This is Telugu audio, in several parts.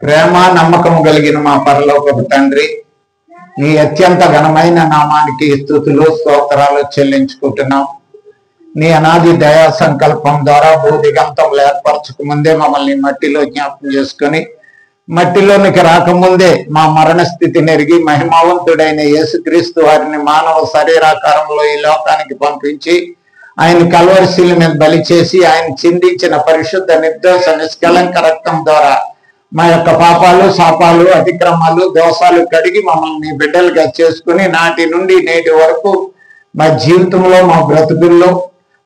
ప్రేమ నమ్మకము కలిగిన మా పరలోకపు తండ్రి, నీ అత్యంత ఘనమైన నామానికి స్తుతులు స్తోత్రాలు చెల్లించుకుంటున్నాం. నీ అనాది దయా సంకల్పం ద్వారా భూదిగంతములు ఏర్పరచక ముందే మమ్మల్ని మట్టిలో జ్ఞాపకం చేసుకుని, మట్టిలోనికి రాకముందే మా మరణ స్థితిని ఎరిగి మహిమావంతుడైన యేసుక్రీస్తు వారిని మానవ శరీరాకారంలో ఈ లోకానికి పంపించి ఆయన కల్వరి శిలువ మీద బలి చేసి ఆయన చిందించిన పరిశుద్ధ నిర్దోష నిష్కలంక రక్తం ద్వారా మా యొక్క పాపాలు శాపాలు అతిక్రమాలు దోషాలు కడిగి మమ్మల్ని బిడ్డలుగా చేసుకుని నాటి నుండి నేటి వరకు మా జీవితంలో మా బ్రతుకుల్లో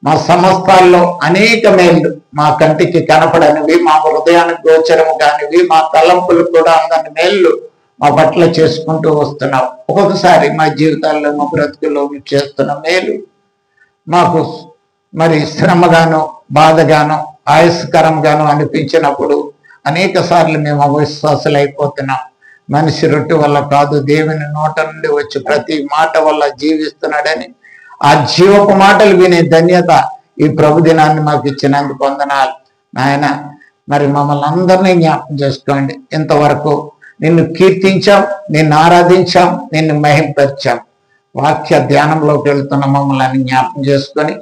మా సమస్తాల్లో అనేక మేళ్ళు మా కంటికి కనపడనివి, మా హృదయానికి గోచరము కానివి, మా తలంపులు కూడా అందని మేళ్ళు మా పట్ల చేసుకుంటూ వస్తున్నాం. ఒక్కొక్కసారి మా జీవితాల్లో మా బ్రతుకుల్లో మీరు చేస్తున్న మేలు మాకు మరి శ్రమగాను బాధగాను ఆయుష్కరంగాను అనిపించినప్పుడు అనేక సార్లు మేము అవిశ్వాసులు అయిపోతున్నాం. మనిషి రొట్టె వల్ల కాదు, దేవుని నోట నుండి వచ్చి ప్రతి మాట వల్ల జీవిస్తున్నాడని ఆ జీవపు మాటలు వినే ధన్యత ఈ ప్రభు దినాన్ని మాకు ఇచ్చినందుకు వందనాలు నాయన. మరి మమ్మల్ని అందరినీ జ్ఞాపకం చేసుకోండి. ఇంతవరకు నిన్ను కీర్తించాం, నిన్ను ఆరాధించాం, నిన్ను మహింపరిచాం. వాక్య ధ్యానంలోకి వెళ్తున్న మమ్మల్ని జ్ఞాపకం చేసుకొని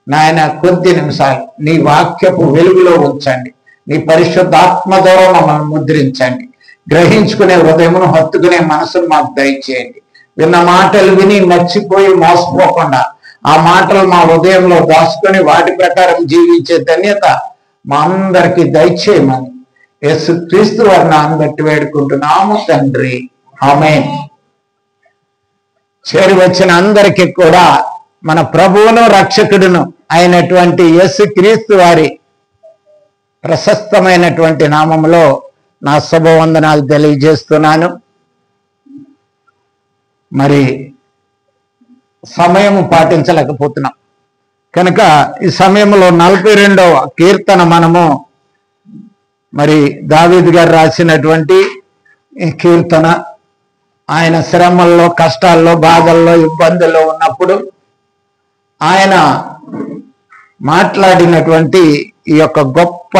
నాయన కొద్ది నిమిషాలు నీ వాక్యపు వెలుగులో ఉంచండి. నీ పరిశుద్ధాత్మ ద్వారా మమ్మల్ని ముద్రించండి. గ్రహించుకునే హృదయమును హత్తుకునే మనసును మాకు దయచేయండి. విన్న మాటలు విని మర్చిపోయి మోసపోకుండా ఆ మాటలు మా హృదయంలో దాచుకొని వాటి ప్రకారం జీవించే ధన్యత మా అందరికీ దయచేయమని యేసుక్రీస్తు వారి నామమున బట్టి వేడుకుంటున్నాము తండ్రి, ఆమేన్. చేరి వచ్చిన అందరికీ కూడా మన ప్రభువును రక్షకుడును అయినటువంటి యేసుక్రీస్తు వారి ప్రశస్తమైనటువంటి నామములో నా శుభవందనాలు తెలియజేస్తున్నాను. మరి సమయము పాటించలేకపోతున్నాం కనుక ఈ సమయంలో 42వ కీర్తన మనము మరి దావీదు గారు రాసినటువంటి ఈ కీర్తన ఆయన శ్రమల్లో కష్టాల్లో బాధల్లో ఇబ్బందుల్లో ఉన్నప్పుడు ఆయన మాట్లాడినటువంటి ఈ యొక్క గొప్ప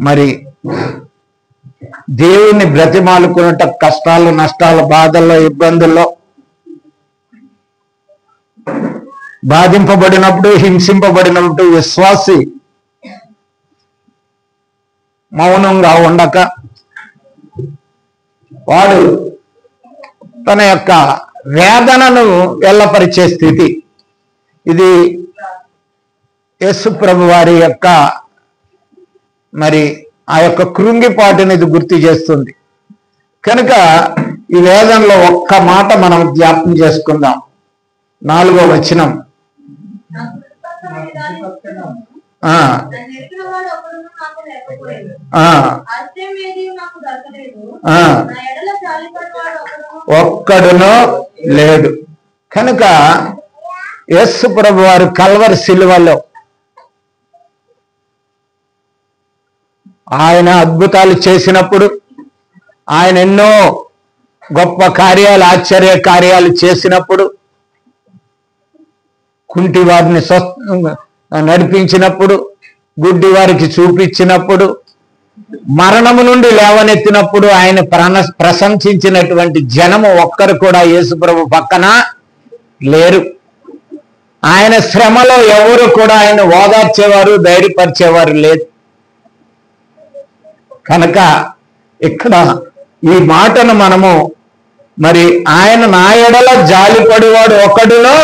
మరి దేవుని బ్రతిమాలుకున్నట కష్టాలు నష్టాలు బాధల్లో ఇబ్బందుల్లో బాధింపబడినప్పుడు హింసింపబడినప్పుడు విశ్వాసి మౌనంగా ఉండక వాడు తన యొక్క వేదనను వెళ్ళపరిచే స్థితి, ఇది యేసు ప్రభు వారి యొక్క మరి ఆ యొక్క కృంగిపాటుని ఇది గుర్తు చేస్తుంది. కనుక ఈ వేదంలో ఒక్క మాట మనం జ్ఞాపకం చేసుకుందాం. 4వ వచనం. ఒక్కడునో లేడు. కనుక యేసు ప్రభు వారు కల్వరి శిలువలో ఆయన అద్భుతాలు చేసినప్పుడు, ఆయన ఎన్నో గొప్ప కార్యాలు ఆశ్చర్య కార్యాలు చేసినప్పుడు, కుంటి వారిని నడిపించినప్పుడు, గుడ్డి వారికి చూపించినప్పుడు, మరణము నుండి లేవనెత్తినప్పుడు ఆయన ప్రశంసించినటువంటి జనము ఒక్కరు కూడా యేసు ప్రభు పక్కన లేరు. ఆయన శ్రమలో ఎవరు కూడా ఆయన ఓదార్చేవారు ధైర్యపరిచేవారు లేదు. కనుక ఇక్కడ ఈ మాటను మనము మరి ఆయన నా ఎడల జాలిపడివాడు ఒకడునో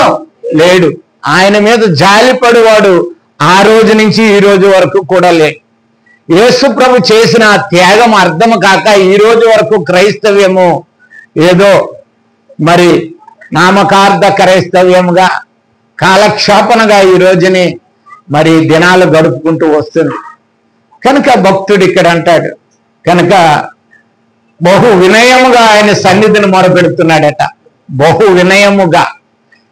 లేడు, ఆయన మీద జాలిపడివాడు ఆ రోజు నుంచి ఈ రోజు వరకు కూడా లేడు. యేసు ప్రభు చేసిన త్యాగం అర్థం కాక ఈ రోజు వరకు క్రైస్తవ్యము ఏదో మరి నామకార్థ క్రైస్తవ్యముగా కాలక్షేపణగా ఈ రోజుని మరి దినాలు గడుపుకుంటూ వస్తుంది. కనుక భక్తుడు ఇక్కడ అంటాడు, కనుక బహు వినయముగా ఆయన సన్నిధిని మొరపెడుతున్నాడట. బహు వినయముగా,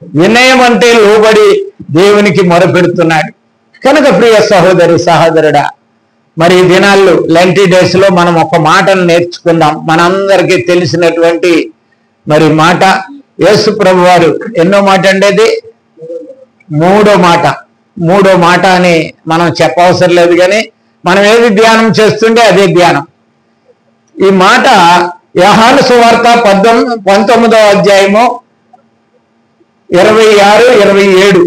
వినయం అంటే లోబడి దేవునికి మొరపెడుతున్నాడు. కనుక ప్రియ సహోదరి సహోదరుడా, మరి ఈ దినాల్లో లెంటీ డేస్ లో మనం ఒక మాటను నేర్చుకుందాం. మనందరికీ తెలిసినటువంటి మరి మాట, యేసు ప్రభు వారు ఎన్నో మాట అండేది మూడో మాట అని మనం చెప్పవసరం లేదు, కానీ మనం ఏది ధ్యానం చేస్తుంటే అదే ధ్యానం. ఈ మాట యోహాను సువార్త 19వ అధ్యాయము 26, 27.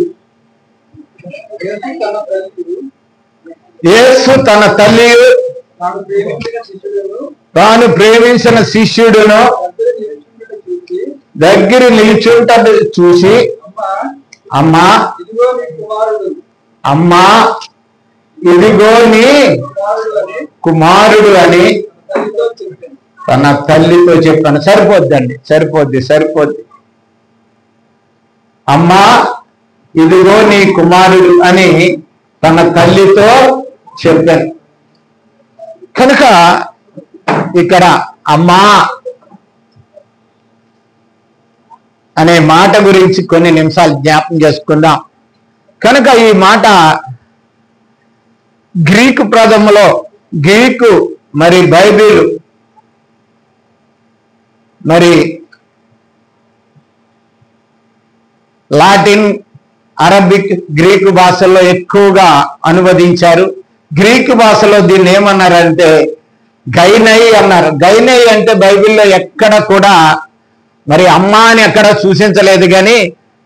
యేసు తన తల్లి తాను ప్రేమించిన శిష్యుడును దగ్గర నిలిచుంట చూసి, అమ్మా అమ్మా ఇదిగో నీ కుమారుడు అని తన తల్లితో చెప్పాను. సరిపోద్దండి, సరిపోద్ది. అమ్మా ఇదిగో నీ కుమారుడు అని తన తల్లితో చెప్పాను. కనుక ఇక్కడ అమ్మా అనే మాట గురించి కొన్ని నిమిషాలు జ్ఞాపకం చేసుకుందాం. కనుక ఈ మాట గ్రీకు పదములో, గ్రీకు మరి బైబిల్ మరి లాటిన్, అరబిక్, గ్రీకు భాషల్లో ఎక్కువగా అనువదించారు. గ్రీకు భాషలో దీన్ని ఏమన్నారంటే గైనై అన్నారు. గైనై అంటే బైబిల్లో ఎక్కడ కూడా మరి అమ్మ అని ఎక్కడ సూచించలేదు, కానీ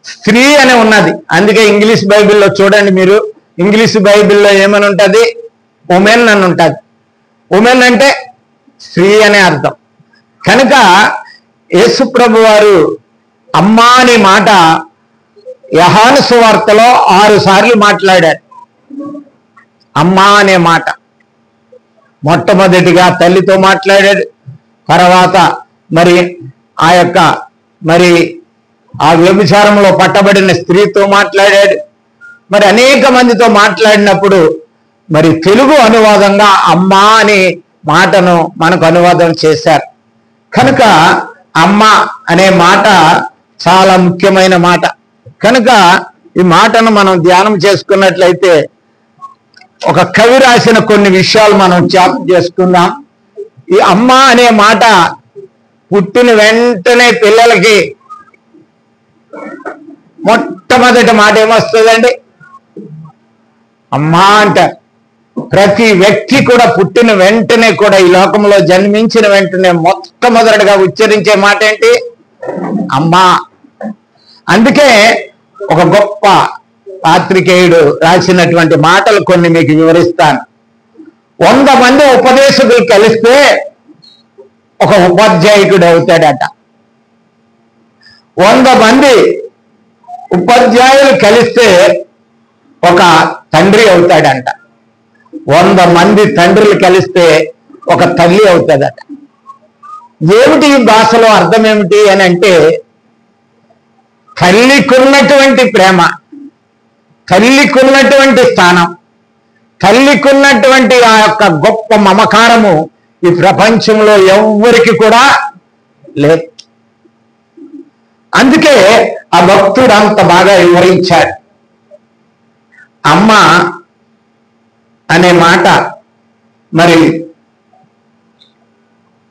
స్త్రీ అని ఉన్నది. అందుకే ఇంగ్లీష్ బైబిల్లో చూడండి మీరు, ఇంగ్లీష్ బైబిల్లో ఏమని ఉంటుంది? ఉమెన్ అని ఉంటుంది. ఉమెన్ అంటే స్త్రీ అనే అర్థం. కనుక యేసుప్రభు వారు అమ్మ అనే మాట యోహాను సువార్తలో 6 సార్లు మాట్లాడారు. అమ్మ అనే మాట మొట్టమొదటిగా తల్లితో మాట్లాడాడు, తర్వాత మరి ఆ యొక్క మరి ఆ వ్యభిచారంలో పట్టబడిన స్త్రీతో మాట్లాడాడు, మరి అనేక మందితో మాట్లాడినప్పుడు మరి తెలుగు అనువాదంగా అమ్మ అనే మాటను మనకు అనువాదం చేశారు. కనుక అమ్మ అనే మాట చాలా ముఖ్యమైన మాట. కనుక ఈ మాటను మనం ధ్యానం చేసుకున్నట్లయితే ఒక కవి రాసిన కొన్ని విషయాలు మనం జ్ఞాపకం చేసుకుందాం. ఈ అమ్మ అనే మాట పుట్టిన వెంటనే పిల్లలకి మొట్టమొదటి మాట ఏమొస్తుందండి? అమ్మా అంటారు. ప్రతి వ్యక్తి కూడా పుట్టిన వెంటనే కూడా, ఈ లోకంలో జన్మించిన వెంటనే మొట్టమొదటిగా ఉచ్చరించే మాట ఏంటి? అమ్మా. అందుకే ఒక గొప్ప పాత్రికేయుడు రాసినటువంటి మాటలు కొన్ని మీకు వివరిస్తాను. 100 మంది ఉపదేశకులు కలిస్తే ఒక ఉపాధ్యాయుడు అవుతాడట. 100 మంది ఉపాధ్యాయులు కలిస్తే ఒక తండ్రి అవుతాడంట. 100 మంది తండ్రులు కలిస్తే ఒక తల్లి అవుతుందట. ఏమిటి ఈ భాషలో అర్థం ఏమిటి అని అంటే, తల్లికున్నటువంటి ప్రేమ, తల్లికున్నటువంటి స్థానం, తల్లికున్నటువంటి ఆ యొక్క గొప్ప మమకారము ఈ ప్రపంచంలో ఎవ్వరికి కూడా లేదు. అందుకే ఆ భక్తుడు అంత బాగా వివరించాడు. అమ్మ అనే మాట మరి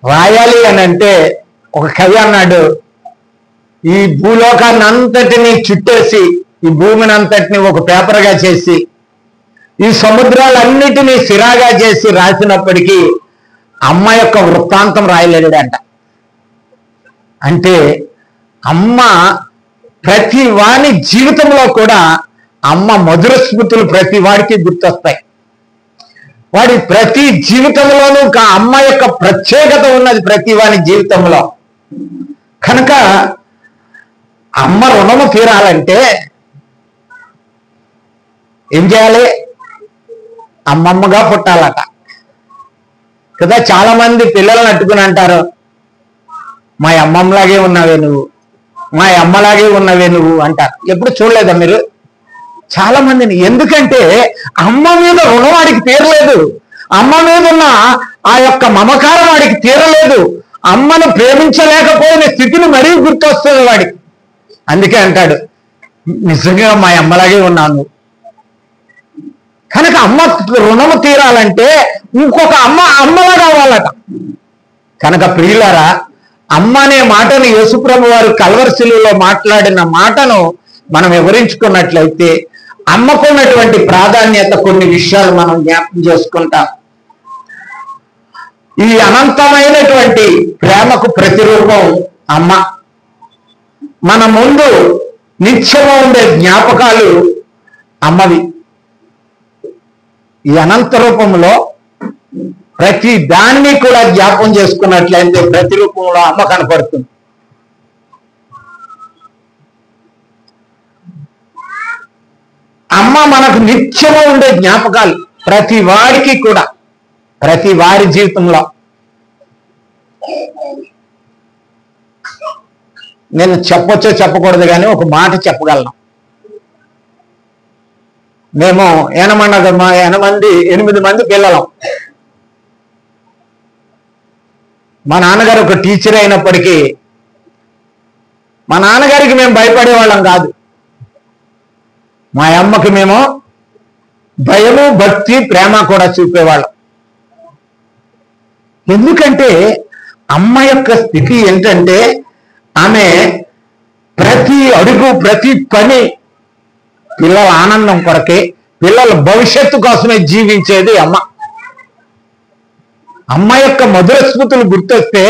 రాయాలి అని అంటే, ఒక కవి అన్నాడు, ఈ భూలోకాన్ని అంతటిని చుట్టేసి, ఈ భూమిని అంతటిని ఒక పేపర్గా చేసి, ఈ సముద్రాలన్నిటినీ సిరాగా చేసి రాసినప్పటికీ అమ్మ యొక్క వృత్తాంతం రాయలేడంట. అంటే అమ్మ ప్రతి వాని జీవితంలో కూడా అమ్మ మధుర స్మృతులు ప్రతి వాడికి గుర్తొస్తాయి. వాడి ప్రతి జీవితంలోనూ అమ్మ యొక్క ప్రత్యేకత ఉన్నది ప్రతి వాని జీవితంలో. కనుక అమ్మ రుణము తీరాలంటే ఏం చేయాలి? అమ్మమ్మగా పుట్టాలట కదా. చాలా మంది పిల్లలను అట్టుకుని అంటారు, మా అమ్మమ్మలాగే ఉన్నావే నువ్వు, మా అమ్మలాగే ఉన్నవే నువ్వు అంటారు. ఎప్పుడు చూడలేదా మీరు చాలా మందిని? ఎందుకంటే అమ్మ మీద రుణం వాడికి తీరలేదు, అమ్మ మీద ఉన్న ఆ యొక్క మమకారం వాడికి తీరలేదు, అమ్మను ప్రేమించలేకపోయిన స్థితిని మరీ గుర్తొస్తుంది వాడికి. అందుకే అంటాడు, నిజంగా మా అమ్మలాగే ఉన్నాను. కనుక అమ్మ రుణము తీరాలంటే ఇంకొక అమ్మలా కావాలట. కనుక ప్రియులారా, అమ్మ అనే మాటను యేసుప్రభు వారు కల్వరి శిలువలో మాట్లాడిన మాటను మనం వివరించుకున్నట్లయితే, అమ్మకున్నటువంటి ప్రాధాన్యత కొన్ని విషయాలు మనం జ్ఞాపకం చేసుకుంటాం. ఈ అనంతమైనటువంటి ప్రేమకు ప్రతిరూపం అమ్మ. మన ముందు నిత్యము ఉండే జ్ఞాపకాలు అమ్మవి. ఈ అనంత రూపంలో ప్రతి దాన్ని కూడా జ్ఞాపకం చేసుకున్నట్లయితే ప్రతిరూపంలో అమ్మ కనపడుతుంది. అమ్మ మనకు నిత్యము ఉండే జ్ఞాపకాలు ప్రతి వాడికి కూడా, ప్రతి వారి జీవితంలో. నేను చెప్పొచ్చో చెప్పకూడదు కానీ ఒక మాట చెప్పగలను. మేము 8 మంది పిల్లలం. మా నాన్నగారు ఒక టీచర్ అయినప్పటికీ మా నాన్నగారికి మేము భయపడేవాళ్ళం కాదు. మా అమ్మకి మేము భయము, భక్తి, ప్రేమ కూడా చూపేవాళ్ళం. ఎందుకంటే అమ్మ యొక్క స్థితి ఏంటంటే ఆమె ప్రతి అడుగు, ప్రతి పని పిల్లల ఆనందం కొరకే, పిల్లల భవిష్యత్తు కోసమే జీవించేది అమ్మ. అమ్మ యొక్క మధుర స్మృతులు గుర్తొస్తే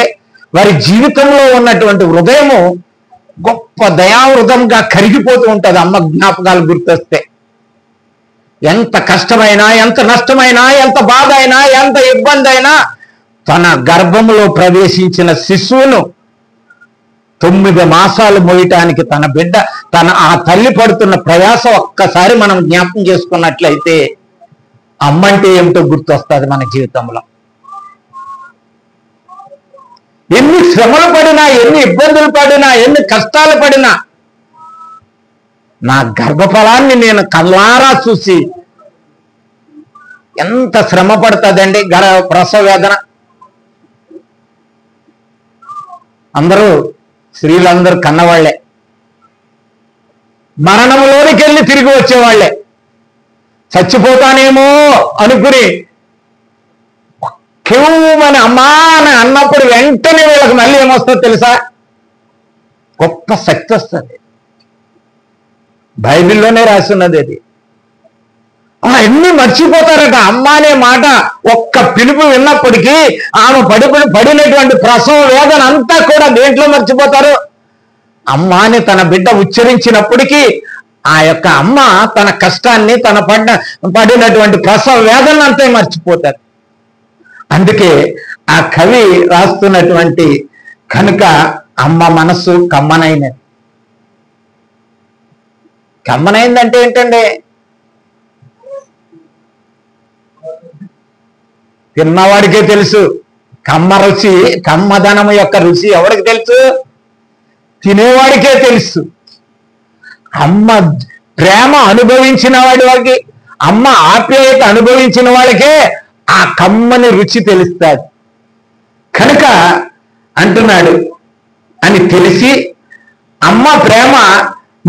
వారి జీవితంలో ఉన్నటువంటి హృదయము గొప్ప దయావృతంగా కరిగిపోతూ ఉంటుంది. అమ్మ జ్ఞాపకాలు గుర్తొస్తే ఎంత కష్టమైనా, ఎంత నష్టమైనా, ఎంత బాధ అయినా, ఎంత ఇబ్బంది అయినా తన గర్భంలో ప్రవేశించిన శిశువును 9 మాసాలు మోయటానికి ఆ తల్లి పడుతున్న ప్రయాస ఒక్కసారి మనం జ్ఞాపకం చేసుకున్నట్లయితే అమ్మ అంటే ఏమిటో గుర్తొస్తుంది మన జీవితంలో. ఎన్ని శ్రమలు పడినా, ఎన్ని ఇబ్బందులు పడినా, ఎన్ని కష్టాలు పడినా నా గర్భఫలాన్ని నేను కళ్ళారా చూసి ఎంత శ్రమ పడుతుందండి ప్రసవ వేదన. అందరూ స్త్రీలందరూ కన్నవాళ్లే, మరణంలోనికి వెళ్ళి తిరిగి వచ్చేవాళ్లే. చచ్చిపోతానేమో అనుకుని కేవమని అమ్మా అని అన్నప్పుడు వెంటనే వీళ్ళకి మళ్ళీ ఏమొస్తుందో తెలుసా? గొప్ప శక్తి వస్తుంది. బైబిల్లోనే రాస్తున్నది అది. అన్ని మర్చిపోతారట. అమ్మ అనే మాట ఒక్క పిలుపు విన్నప్పటికీ ఆమె పడినటువంటి ప్రసవ వేదన అంతా కూడా దేంట్లో మర్చిపోతారు? అమ్మ అని తన బిడ్డ ఉచ్చరించినప్పటికీ ఆ యొక్క అమ్మ తన కష్టాన్ని, తన పడినటువంటి ప్రసవ వేదన అంతా మర్చిపోతారు. అందుకే ఆ కవి రాస్తున్నటువంటి కనుక అమ్మ మనస్సు కమ్మనైనది. కమ్మనైందంటే ఏంటండి? తిన్నవాడికే తెలుసు కమ్మ రుచి, కమ్మదనము యొక్క రుచి ఎవరికి తెలుసు? తినేవాడికే తెలుసు. అమ్మ ప్రేమ అనుభవించిన వాడికి, అమ్మ ఆప్యాయత అనుభవించిన వాళ్ళకే ఆ కమ్మని రుచి తెలుస్తుంది. కనుక అంటున్నాడు అని తెలిసి, అమ్మ ప్రేమ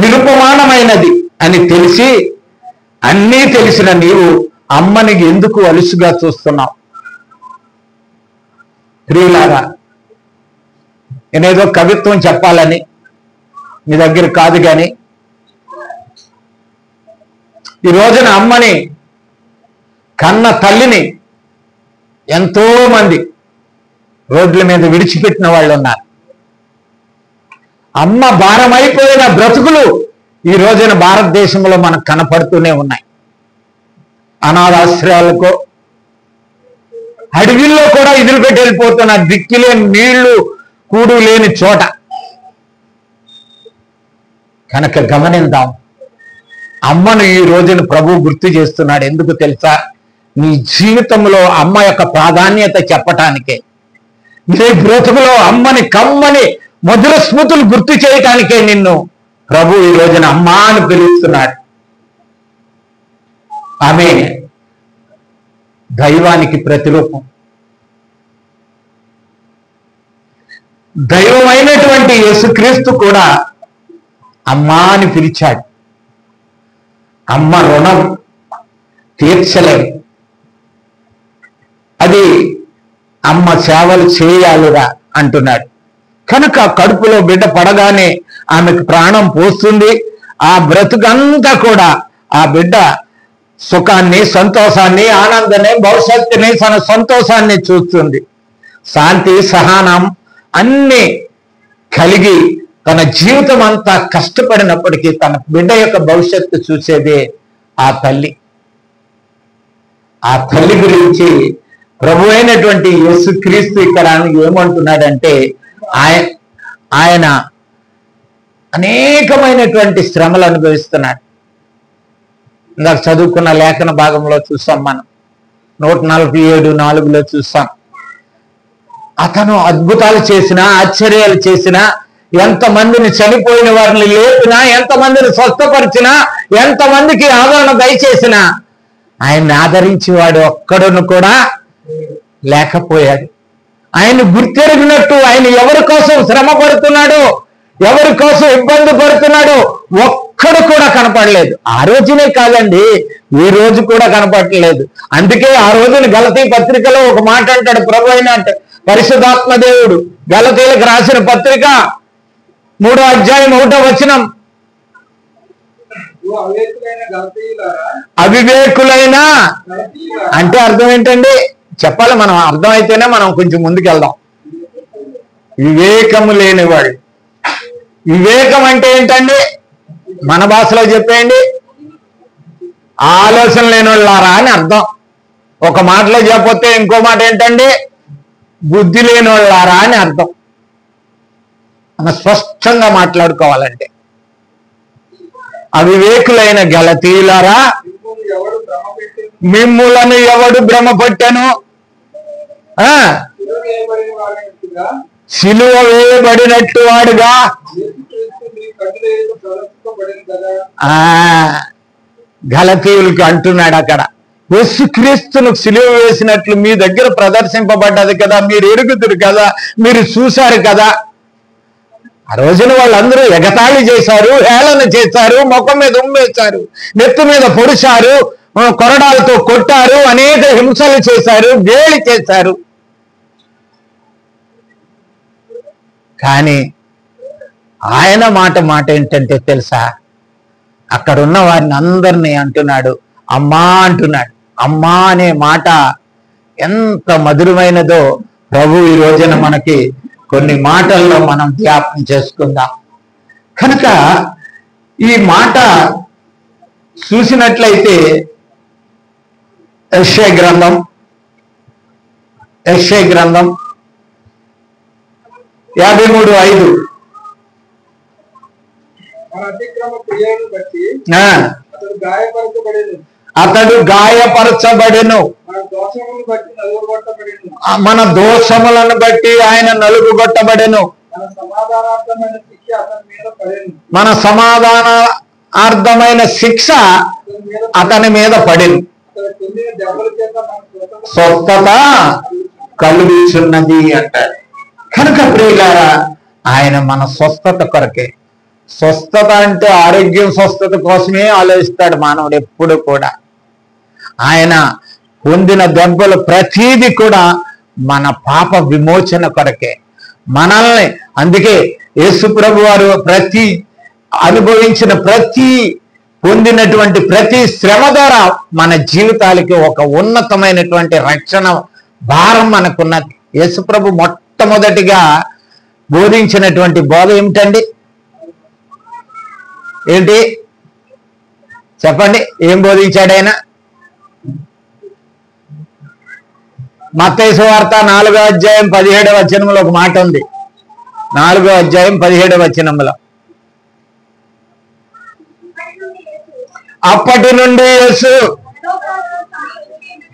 నిరుపమానమైనది అని తెలిసి, అన్నీ తెలిసిన నీవు అమ్మని ఎందుకు అలుసుగా చూస్తున్నావు? ప్రియులారా, నేనేదో కవిత్వం చెప్పాలని మీ దగ్గర కాదు, కానీ ఈ రోజున అమ్మని కన్న తల్లిని ఎంతో మంది రోడ్ల మీద విడిచిపెట్టిన వాళ్ళు ఉన్నారు. అమ్మ భారమైపోయిన బ్రతుకులు ఈ రోజున భారతదేశంలో మనకు కనపడుతూనే ఉన్నాయి. అనాథాశ్రయాలకో, అడవిల్లో కూడా ఎదురుపెట్టి వెళ్ళిపోతున్న దిక్కులేని నీళ్లు, కూడు లేని చోట. కనుక గమనిద్దాం, అమ్మను ఈ రోజున ప్రభు గుర్తు చేస్తున్నాడు. ఎందుకు తెలుసా? నీ జీవితంలో అమ్మ యొక్క ప్రాధాన్యత చెప్పటానికే, నీ బ్రతుకులో అమ్మని కమ్మని మధుర స్మృతులు గుర్తు చేయటానికే నిన్ను ప్రభు ఈ రోజున అమ్మ అని పిలుస్తున్నాడు. ఆమె దైవానికి ప్రతిరూపం. దైవమైనటువంటి యేసుక్రీస్తు కూడా అమ్మా అని పిలిచాడు. అమ్మ రుణం తీర్చలేం. అది అమ్మ సేవలు చేయాలిరా అంటున్నాడు. కనుక కడుపులో బిడ్డ పడగానే ఆమెకు ప్రాణం పోస్తుంది. ఆ బ్రతుకంతా కూడా ఆ బిడ్డ సుఖాన్ని, సంతోషాన్ని, ఆనందాన్ని, భవిష్యత్తుని, తన సంతోషాన్ని చూస్తుంది. శాంతి, సహనం అన్ని కలిగి తన జీవితం అంతా కష్టపడినప్పటికీ తన బిడ్డ యొక్క భవిష్యత్తు చూసేదే ఆ తల్లి. ఆ తల్లి గురించి ప్రభు అయినటువంటి యేసుక్రీస్తు ఇక్కడ ఏమంటున్నాడంటే, ఆయన అనేకమైనటువంటి శ్రమలు అనుభవిస్తున్నాడు. ఇందాక చదువుకున్న లేఖన భాగంలో చూసాం మనం, 147:4 చూసాం. అతను అద్భుతాలు చేసినా, ఆశ్చర్యాలు చేసినా, ఎంతమందిని చనిపోయిన వారిని లేపినా, ఎంతమందిని స్వస్థపరిచినా, ఎంతమందికి ఆదరణ దయచేసినా ఆయన్ని ఆదరించేవాడు ఒక్కడును కూడా లేకపోయాడు. ఆయన గుర్తెరిగినట్టు ఆయన ఎవరి కోసం శ్రమ పడుతున్నాడో, ఎవరి కోసం ఇబ్బంది పడుతున్నాడో ఒక్కడు కూడా కనపడలేదు. ఆ రోజునే కాదండి, ఈ రోజు కూడా కనపడలేదు. అందుకే ఆ రోజున గలతీ పత్రికలో ఒక మాట అంటాడు ప్రభు అయిన పరిశుద్ధాత్మ దేవుడు. గలతీలకు రాసిన పత్రిక 3వ అధ్యాయం 1వ వచనం, అవివేకులైన అంటే అర్థం ఏంటండి చెప్పాలి, మనం అర్థమైతేనే మనం కొంచెం ముందుకెళ్దాం. వివేకము లేనివాడు. వివేకం అంటే ఏంటండి మన భాషలో చెప్పేయండి, ఆలోచన లేనివాళ్ళారా అని అర్థం. ఒక మాటలో చెప్పొస్తే ఇంకో మాట ఏంటండి, బుద్ధి లేనివాళ్ళారా అని అర్థం. మనం స్పష్టంగా మాట్లాడుకోవాలంటే, అవివేకులైన గలతీయులారా, మిమ్ములను ఎవడు భ్రమ పెట్టెను? సిలువ వేయబడినట్టు వాడుగా గలతీయులకి అంటున్నాడు అక్కడ, యేసుక్రీస్తును సిలువ వేసినట్లు మీ దగ్గర ప్రదర్శింపబడ్డది కదా, మీరు ఎరుగుతురు కదా, మీరు చూశారు కదా. ఆ రోజున వాళ్ళందరూ ఎగతాళి చేశారు, హేళన చేశారు, ముఖం మీద ఉమ్మేశారు, నెత్తి మీద పొడిచారు, కొరడాలతో కొట్టారు, అనేక హింసలు చేశారు, గేలి చేశారు. కానీ ఆయన మాట ఏంటంటే తెలుసా, అక్కడున్న వారిని అందరినీ అంటున్నాడు అమ్మా అంటున్నాడు. అమ్మా అనే మాట ఎంత మధురమైనదో ప్రభు ఈ రోజున మనకి కొన్ని మాటల్లో మనం జ్ఞాపకం చేసుకుందాం. కనుక ఈ మాట చూసినట్లయితే యెషయా గ్రంథం 53:5 అతడు గాయపరచబడెను, మన దోషములను బట్టి ఆయన నలుగుగొట్టబడెను, మన సమాధానార్థమైన శిక్ష అతని మీద పడెను, స్వస్థత కలుగుచున్నది అంటాడు. కనుక ప్రియులారా, ఆయన మన స్వస్థత కొరకే. స్వస్థత అంటే ఆరోగ్యం, స్వస్థత కోసమే ఆలోచిస్తాడు మానవుడు ఎప్పుడు కూడా. ఆయన పొందిన దెబ్బలు ప్రతీది కూడా మన పాప విమోచన కొరకే, మనల్ని. అందుకే యేసుప్రభు వారు అనుభవించిన పొందినటువంటి ప్రతి శ్రమ ద్వారా మన జీవితాలకి ఒక ఉన్నతమైనటువంటి రక్షణ భారం మనకున్నది. యేసుప్రభు మొట్టమొదటిగా బోధించినటువంటి బోధ ఏమిటండి? ఏంటి చెప్పండి, ఏం బోధించాడు ఆయన? మత్తయి సువార్త 4వ అధ్యాయం 17వ వచనంలో ఒక మాట ఉంది. 4వ అధ్యాయం 17వ వచనంలో, అప్పటి నుండి యేసు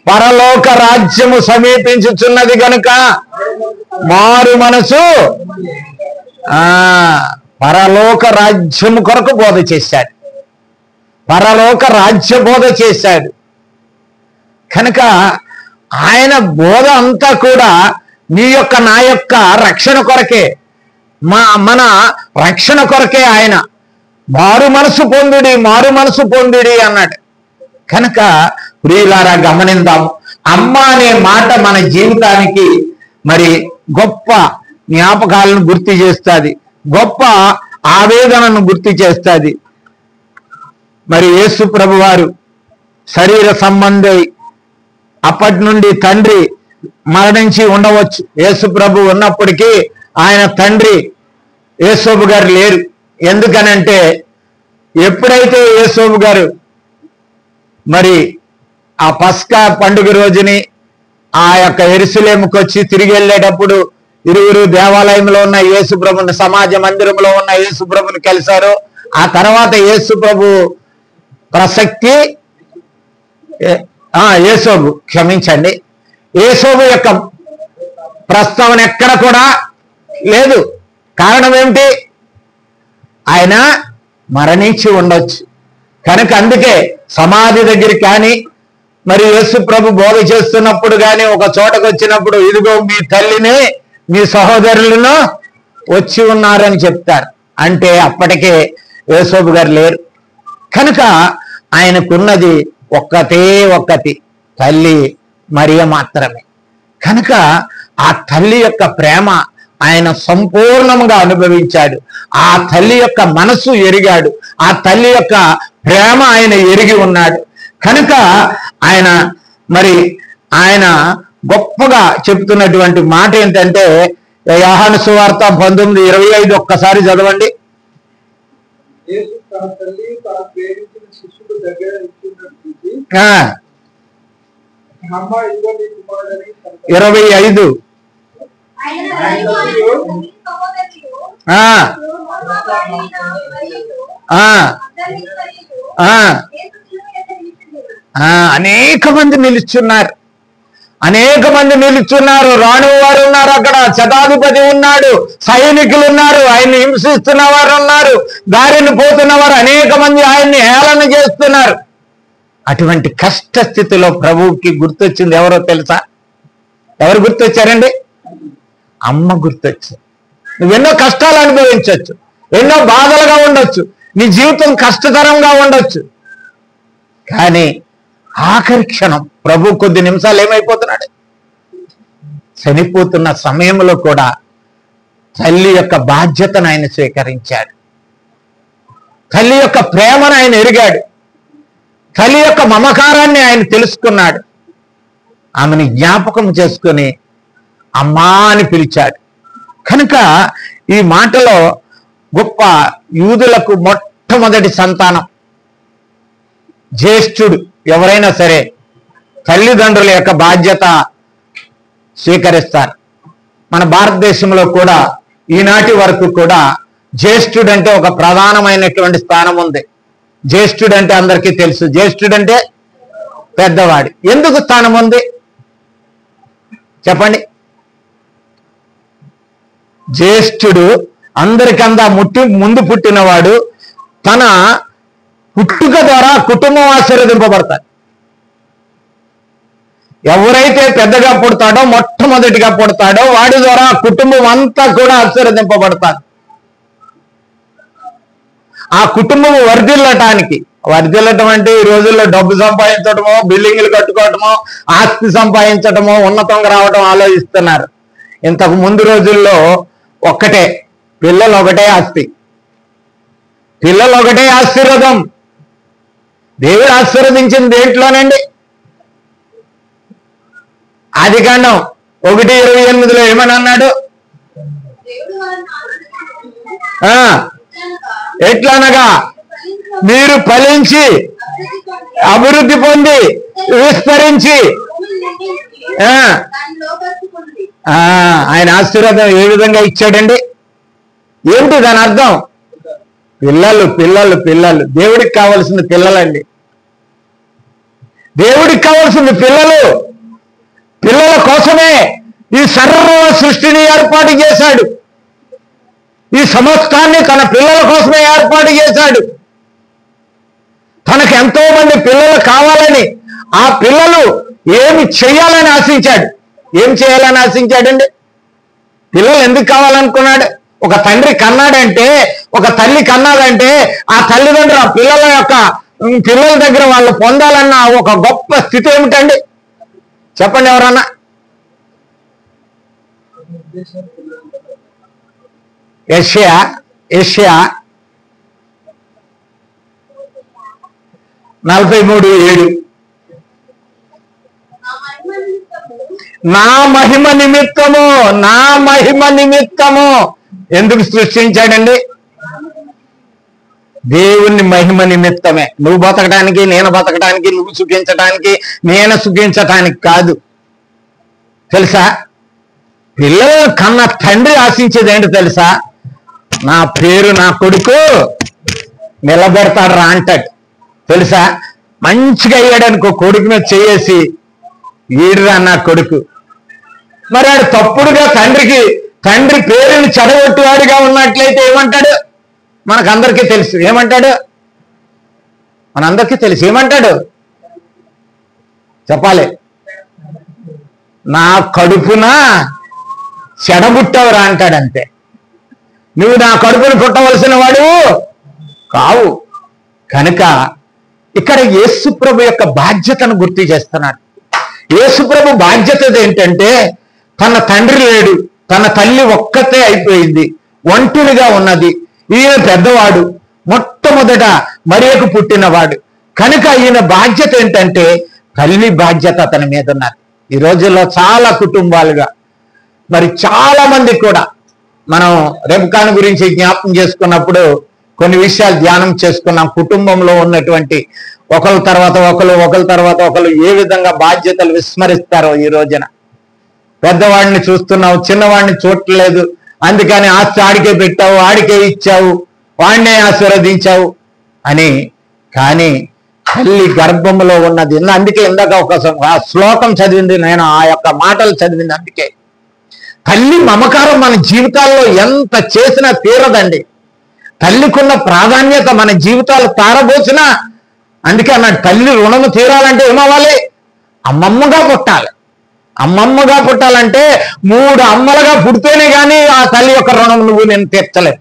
పరలోక రాజ్యము సమీపించుచున్నది గనుక మారు మనసు, పరలోక రాజ్యము కొరకు బోధ చేశాడు, పరలోక రాజ్య బోధ చేశాడు. కనుక ఆయన బోధ అంతా కూడా నీ యొక్క నా యొక్క రక్షణ కొరకే, మన రక్షణ కొరకే. ఆయన మారు మనసు పొందుడి అన్నాడు. కనుక ప్రియులారా గమనిందాము, అమ్మ అనే మాట మన జీవితానికి మరి గొప్ప జ్ఞాపకాలను గుర్తు చేస్తుంది, గొప్ప ఆవేదనను గుర్తు చేస్తుంది. మరి యేసు ప్రభు వారు శరీర సంబంధి అప్పటి నుండి తండ్రి మరణించి ఉండవచ్చు. యేసు ప్రభు ఉన్నప్పటికీ ఆయన తండ్రి యేసోబు గారు లేరు. ఎందుకనంటే ఎప్పుడైతే యేసోబు గారు మరి ఆ పస్కా పండుగ రోజుని ఆ యొక్క యెరూషలేముకు వచ్చి తిరిగి వెళ్ళేటప్పుడు ఇరువురు దేవాలయంలో ఉన్న యేసు ప్రభుని, సమాజ మందిరంలో ఉన్న యేసు ప్రభుని కలిశారు. ఆ తర్వాత యేసు ప్రభు ప్రసక్తి యేసోబు క్షమించండి, యేసోబు యొక్క ప్రస్తావన ఎక్కడ కూడా లేదు. కారణం ఏమిటి? ఆయన మరణించి ఉండొచ్చు కనుక. అందుకే సమాధి దగ్గర కానీ మరి యేసు ప్రభు బోధ చేస్తున్నప్పుడు కానీ ఒక చోటకు వచ్చినప్పుడు ఇదిగో మీ తల్లిని మీ సహోదరులను వచ్చి ఉన్నారని చెప్తారు. అంటే అప్పటికే యేసోబు గారు లేరు కనుక ఆయనకున్నది ఒక్కటి తల్లి మరియ మాత్రమే. కనుక ఆ తల్లి యొక్క ప్రేమ ఆయన సంపూర్ణంగా అనుభవించాడు. ఆ తల్లి యొక్క మనసు ఎరిగాడు. ఆ తల్లి యొక్క ప్రేమ ఆయన ఎరిగి ఉన్నాడు కనుక ఆయన గొప్పగా చెప్తున్నటువంటి మాట ఏంటంటే యోహాను సువార్త 19:25 ఒక్కసారి చదవండి. యేసు తన తల్లి తాను ప్రేమించిన శిష్యుడు దగ్గర ఇచ్చినట్టు 25 అనేక మంది నిలుచున్నారు. రాణి వారు ఉన్నారు, అక్కడ శతాధిపతి ఉన్నాడు, సైనికులు ఉన్నారు, ఆయన్ని హింసిస్తున్న వారు ఉన్నారు, దారిని పోతున్న వారు అనేక మంది ఆయన్ని హేళన చేస్తున్నారు. అటువంటి కష్ట స్థితిలో ప్రభువుకి గుర్తొచ్చింది ఎవరో తెలుసా? ఎవరు గుర్తొచ్చారండి? అమ్మ గుర్తొచ్చింది. నువ్వెన్నో కష్టాలు అనుభవించవచ్చు, ఎన్నో బాధలుగా ఉండొచ్చు, నీ జీవితం కష్టతరంగా ఉండొచ్చు, కానీ ఆఖరి క్షణం ప్రభు కొద్ది నిమిషాలు ఏమైపోతున్నాడు? చనిపోతున్న సమయంలో కూడా తల్లి యొక్క బాధ్యతను ఆయన స్వీకరించాడు. తల్లి యొక్క ప్రేమను ఆయన ఎరిగాడు. తల్లి యొక్క మమకారాన్ని ఆయన తెలుసుకున్నాడు. ఆమెను జ్ఞాపకం చేసుకొని అమ్మా అని పిలిచాడు. కనుక ఈ మాటలో గొప్ప యూదులకు మొట్టమొదటి సంతానం జ్యేష్ఠుడు. ఎవరైనా సరే తల్లిదండ్రుల యొక్క బాధ్యత స్వీకరిస్తారు. మన భారతదేశంలో కూడా ఈనాటి వరకు కూడా జ్యేష్ఠుడు అంటే ఒక ప్రధానమైనటువంటి స్థానం ఉంది. జ్యేష్ఠుడు అంటే అందరికీ తెలుసు. జ్యేష్ఠుడు అంటే పెద్దవాడు. ఎందుకు స్థానం ఉంది చెప్పండి? జ్యేష్ఠుడు అందరికందా ముందు పుట్టినవాడు. తన పుట్టుక ద్వారా కుటుంబం ఆశీర్వదింపబడతాడు. ఎవరైతే పెద్దగా పుడతాడో, మొట్టమొదటిగా పుడతాడో వాడి ద్వారా కుటుంబం అంతా కూడా ఆశీర్వదింపబడతాడు. ఆ కుటుంబం వర్ధిల్లటం అంటే ఈ రోజుల్లో డబ్బు సంపాదించటమో, బిల్డింగ్లు కట్టుకోవటమో, ఆస్తి సంపాదించటమో, ఉన్నతంగా రావటం ఆలోచిస్తున్నారు. ఇంతకు ముందు రోజుల్లో పిల్లలు ఒకటే ఆస్తి, పిల్లలు ఒకటే ఆశీర్వాదం. దేవుడు ఆశీర్వదించింది దేంట్లోనండి? ఆదికాండం 1:28 ఏమని అన్నాడు? ఎట్లనగా మీరు ఫలించి అభివృద్ధి పొంది విస్తరించి. ఆయన ఆశీర్వాదం ఏ విధంగా ఇచ్చాడండి? ఏమిటి దాని అర్థం? పిల్లలు దేవుడికి కావాల్సింది పిల్లలండి. దేవుడికి కావాల్సింది పిల్లల కోసమే ఈ సర్వ సృష్టిని ఏర్పాటు చేశాడు. ఈ సమస్తాన్ని తన పిల్లల కోసమే ఏర్పాటు చేశాడు. తనకు ఎంతో మంది పిల్లలు కావాలని, ఆ పిల్లలు ఏమి చేయాలని ఆశించాడు. ఏం చేయాలని ఆశించాడండి? పిల్లలు ఎందుకు కావాలనుకున్నాడు? ఒక తండ్రి కన్నాడంటే, ఒక తల్లి కన్నాడంటే, ఆ తల్లిదండ్రులు ఆ పిల్లల దగ్గర వాళ్ళు పొందాలన్న ఒక గొప్ప స్థితి ఏమిటండి? చెప్పండి ఎవరన్నా. యెషయా 43:7. నా మహిమ నిమిత్తము, నా మహిమ నిమిత్తము. ఎందుకు సృష్టించాడండి? దేవుని మహిమ నిమిత్తమే. నువ్వు బతకడానికి, నేను బతకడానికి, నువ్వు సుఖించడానికి, నేను సుఖించటానికి కాదు. తెలుసా? పిల్లలు కన్న తండ్రి ఆశించేది ఏంటో తెలుసా? నా పేరు నా కొడుకు నిలబెడతాడు రా అంటాడు. తెలుసా? మంచిగా అయ్యాడనుకో, కొడుకు మీద చేసి ఈడురా నా కొడుకు. మరి ఆడు తప్పుడుగా తండ్రి పేరుని చెడగొట్టువాడిగా ఉన్నట్లయితే ఏమంటాడు? మనకందరికీ తెలుసు. ఏమంటాడు? మనందరికీ తెలుసు. ఏమంటాడు చెప్పాలి? నా కడుపున చెడబుట్టవరా అంటాడు. అంతే. నువ్వు నా కడుపును పుట్టవలసిన వాడు కావు. కనుక ఇక్కడ యేసుప్రభు యొక్క బాధ్యతను గుర్తు చేస్తున్నాడు. యేసుప్రభు బాధ్యత ఏంటంటే, తన తండ్రి లేడు, తన తల్లి ఒక్కతే అయిపోయింది, ఒంటరిగా ఉన్నది. ఈయన పెద్దవాడు, మొట్టమొదట మరియకు పుట్టినవాడు. కనుక ఈయన బాధ్యత ఏంటంటే, తల్లి బాధ్యత అతని మీద ఉన్నది. ఈ రోజుల్లో చాలా కుటుంబాలుగా మరి చాలా మంది కూడా మనం రెబ్కాను గురించి జ్ఞాపకం చేసుకున్నప్పుడు కొన్ని విషయాలు ధ్యానం చేసుకున్నాం. కుటుంబంలో ఉన్నటువంటి ఒకరి తర్వాత ఒకరు ఏ విధంగా బాధ్యతలు విస్మరిస్తారో ఈ రోజున. పెద్దవాడిని చూస్తున్నావు, చిన్నవాడిని చూడట్లేదు, అందుకని ఆస్తి ఆడికే పెట్టావు, ఆడికే ఇచ్చావు, వాడినే ఆశీర్వదించావు అని. కానీ తల్లి గర్భంలో ఉన్నది. అందుకే ఇందాక ఒక శ్లోకం చదివింది నేను, ఆ యొక్క మాటలు చదివింది. అందుకే తల్లి మమకారం మన జీవితాల్లో ఎంత చేసినా తీరదండి. తల్లికున్న ప్రాధాన్యత మన జీవితాలు తారబోసినా. అందుకే అన్నాడు, తల్లి రుణము తీరాలంటే ఏమవ్వాలి? అమ్మమ్మగా పుట్టాలి. అమ్మమ్మగా పుట్టాలంటే 3 అమ్మలుగా పుడితేనే కానీ ఆ తల్లి యొక్క రుణం నేను తీర్చలేదు.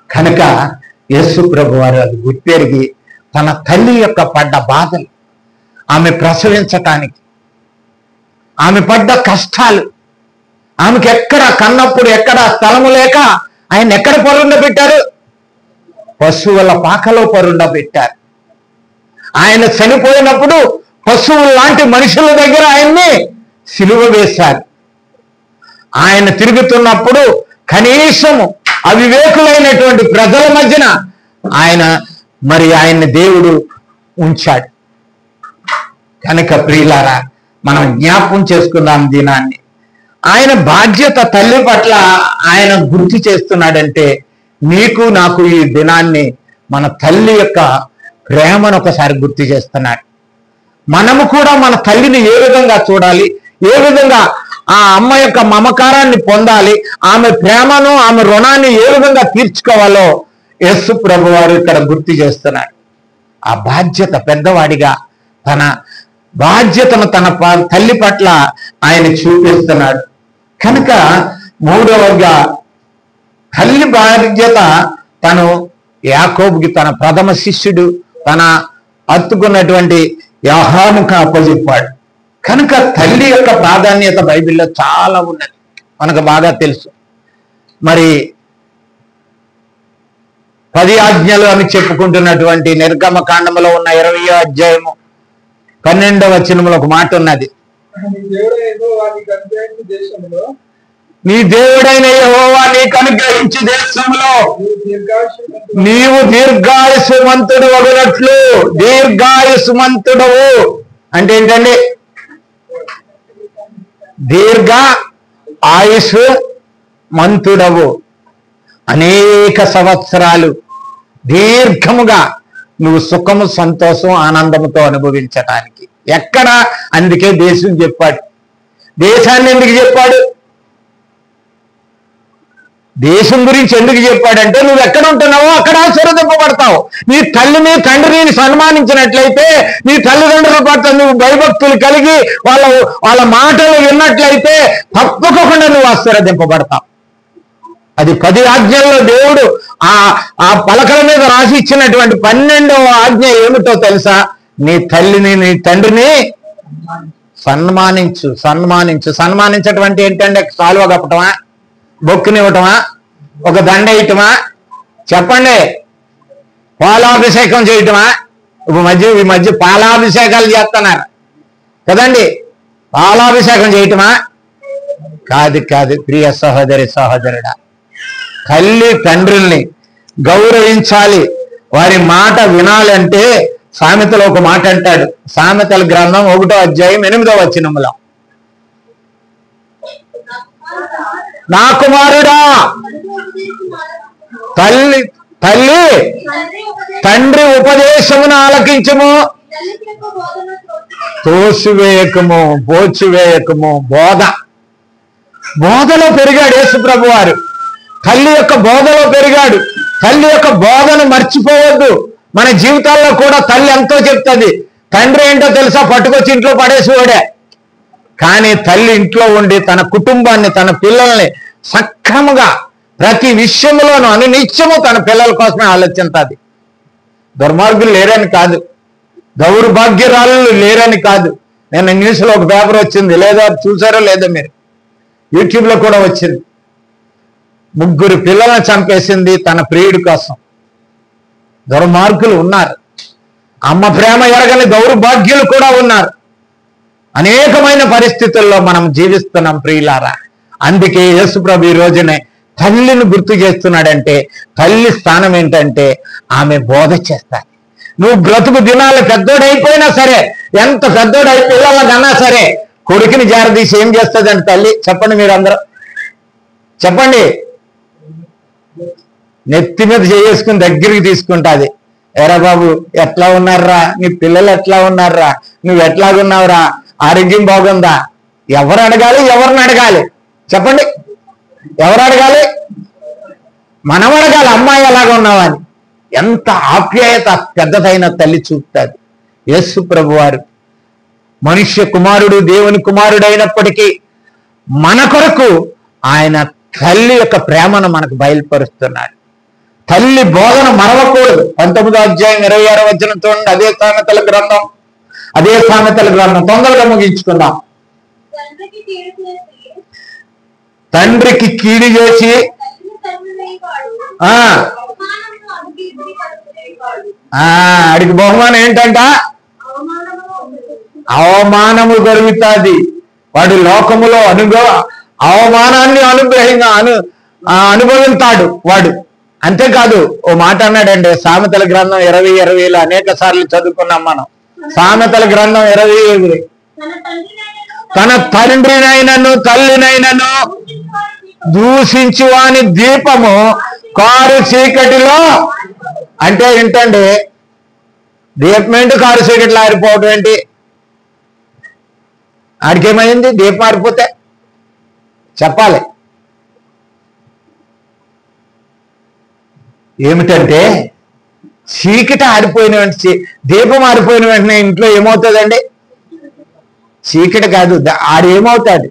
కనుక యేసు ప్రభు వారు అది గుర్తెరిగి తన తల్లి యొక్క పడ్డ బాధలు, ఆమె ప్రసవించటానికి ఆమె పడ్డ కష్టాలు, ఆమెకి ఎక్కడ కన్నప్పుడు ఎక్కడ స్థలము లేక ఆయన ఎక్కడ పరుండబెట్టారు? పశువుల పాకలో పరుండబెట్టారు. ఆయన చనిపోయినప్పుడు పశువులు లాంటి మనుషుల దగ్గర ఆయన్ని సిలువ వేశారు. ఆయన తిరుగుతున్నప్పుడు కనీసము అవివేకులైనటువంటి ప్రజల మధ్యన ఆయన్ని దేవుడు ఉంచాడు. కనుక ప్రియులారా, మనం జ్ఞాపకం చేసుకుందాం దినాన్ని. ఆయన బాధ్యత తల్లి పట్ల ఆయన గుర్తు చేస్తున్నాడంటే, నీకు నాకు ఈ దినాన్ని మన తల్లి యొక్క ప్రేమను ఒకసారి గుర్తు చేస్తున్నాడు. మనము కూడా మన తల్లిని ఏ విధంగా చూడాలి, ఏ విధంగా ఆ అమ్మ యొక్క మమకారాన్ని పొందాలి, ఆమె ప్రేమను, ఆమె రుణాన్ని ఏ విధంగా తీర్చుకోవాలో యేసు ప్రభు వారు ఇక్కడ గుర్తు చేస్తున్నాడు. ఆ బాధ్యత పెద్దవాడిగా తన బాధ్యతను తన తల్లి పట్ల ఆయన చూపిస్తున్నాడు. కనుక మూడవగా తల్లి బాధ్యత తను యాకోబుకి తన ప్రథమ శిష్యుడు తన హత్తుకున్నటువంటి యోహానుకు అప్పచెప్పాడు. కనుక తల్లి యొక్క ప్రాధాన్యత బైబిల్లో చాలా ఉన్నది, మనకు బాగా తెలుసు. మరి 10 ఆజ్ఞలు అని చెప్పుకుంటున్నటువంటి నిర్గమకాండములో ఉన్న 20వ అధ్యాయము 12వ వచనంలో ఒక మాట ఉన్నది. నీ దేవుడైన యెహోవా నీకు అనుగ్రహించే దేశంలో నీవు దీర్ఘాయుష్మంతుడు అగునట్లు. దీర్ఘాయుష్మంతుడవు అంటే ఏంటండి? దీర్ఘ ఆయుష్ మంతుడవు, అనేక సంవత్సరాలు దీర్ఘముగా నువ్వు సుఖము, సంతోషం, ఆనందముతో అనుభవించటానికి. ఎక్కడ? అందుకే దేశం చెప్పాడు. దేశాన్ని ఎందుకు చెప్పాడు? దేశం గురించి ఎందుకు చెప్పాడంటే, నువ్వు ఎక్కడ ఉంటున్నావో అక్కడ ఆశీర్వదింపబడతావు. నీ తల్లిని తండ్రిని సన్మానించినట్లయితే, నీ తల్లిదండ్రుల పట్ల నువ్వు భయభక్తులు కలిగి వాళ్ళ మాటలు విన్నట్లయితే తప్పకుండా నువ్వు ఆశీర్వదింపబడతావు. అది 10 ఆజ్ఞల్లో దేవుడు ఆ పలకల మీద రాసి ఇచ్చినటువంటి 12వ ఆజ్ఞ ఏమిటో తెలుసా? నీ తల్లిని నీ తండ్రిని సన్మానించు. సన్మానించటం అంటే ఏంటంటే, సాలువ కప్పటమా, బొక్కునివ్వటమా, ఒక దండ ఇయటమా? చెప్పండి. పాలాభిషేకం చేయటమా? ఈ మధ్య పాలాభిషేకాలు చేస్తున్నారు కదండి. పాలాభిషేకం చేయటమా? కాదు కాదు. ప్రియ సహోదరి సహోదరుడా, తల్లి తండ్రుల్ని గౌరవించాలి, వారి మాట వినాలంటే సామెతలో ఒక మాట అంటాడు. సామెతల గ్రంథం 1వ అధ్యాయం 8వ వచనంలో, నా కుమారుడా తల్లి తండ్రి ఉపదేశమును ఆలకించము, తోసివేయకము పోచివేయకము. బోధలో పెరిగాడు యేసు ప్రభు వారు. తల్లి యొక్క బోధలో పెరిగాడు. తల్లి యొక్క బోధను మర్చిపోవద్దు. మన జీవితాల్లో కూడా తల్లి ఎంతో చెప్తుంది. తండ్రి ఏంటో తెలుసా? పట్టుకొచ్చి ఇంట్లో పడేసేవాడే. కానీ తల్లి ఇంట్లో ఉండి తన కుటుంబాన్ని, తన పిల్లల్ని సక్రమంగా ప్రతి విషయంలోనూ అనునిత్యము తన పిల్లల కోసమే ఆలోచిస్తుంది. దుర్మార్గులు లేరని కాదు, దౌర్భాగ్యరాలు లేరని కాదు. నేను న్యూస్లో ఒక పేపర్ వచ్చింది, లేదా చూసారో లేదో మీరు, యూట్యూబ్లో కూడా వచ్చింది. 3 పిల్లలను చంపేసింది తన ప్రియుడి కోసం. దుర్మార్గులు ఉన్నారు. అమ్మ ప్రేమ ఎరగని దౌర్భాగ్యులు కూడా ఉన్నారు. అనేకమైన పరిస్థితుల్లో మనం జీవిస్తున్నాం ప్రియులారా. అందుకే యేసుప్రభు ఈ రోజునే తల్లిని గుర్తు చేస్తున్నాడంటే, తల్లి స్థానం ఏంటంటే ఆమె బోధ చేస్తాయి. నువ్వు బ్రతుకు దినాలు పెద్దోడైపోయినా సరే, ఎంత పెద్దోడై పిల్లలకన్నా సరే, కొడుకుని జారదీసి ఏం చేస్తుందండి తల్లి? చెప్పండి మీరు అందరూ చెప్పండి. నెత్తి మీద చేసుకుని దగ్గరికి తీసుకుంటుంది. ఎరా బాబు ఎట్లా ఉన్నారా, నీ పిల్లలు ఎట్లా ఉన్నారా, నువ్వు ఎట్లాగున్నావురా, ఆరోగ్యం బాగుందా? ఎవరు అడగాలి? ఎవరిని అడగాలి చెప్పండి? ఎవరు అడగాలి? మనం అడగాలి, అమ్మాయి ఎలాగ ఉన్నావని. ఎంత ఆప్యాయత పెద్దదైన తల్లి చూపుతుంది. యేసు ప్రభు వారు మనుష్య కుమారుడు, దేవుని కుమారుడు అయినప్పటికీ మన కొరకు ఆయన తల్లి యొక్క ప్రేమను మనకు బయలుపరుస్తున్నాడు. తల్లి బోధన మరవకూడదు. 19వ అధ్యాయం 26వ వచనం చూడండి. అదే సామెతల గ్రంథం తొందరగా ముగించుకుందాం. తండ్రికి కీడు చేసి ఆడికి బహుమానం ఏంటంట? అవమానము కలుగుతుంది. వాడు లోకములో అవమానాన్ని అనుభవిస్తాడు వాడు. అంతేకాదు, ఓ మాట అన్నాడండి సామెతల గ్రంథం 20:20లో అనేక సార్లు చదువుకున్నాం మనం. సామెతల గ్రంథం 20:20, తన తండ్రినైనను తల్లినైనను దూషించు వాని దీపము కారు చీకటిలో. అంటే ఏంటండి? దీపం ఏంటి కారు చీకటిలో ఆరిపోవడం ఏంటి? ఆడికేమైంది దీపం ఆరిపోతే? చెప్పాలి. ఏమిటంటే చీకటి ఆరిపోయిన వెంటనే, దీపం ఆరిపోయిన వెంటనే ఇంట్లో ఏమవుతుందండి? చీకటి కాదు, ఆడేమవుతాడు?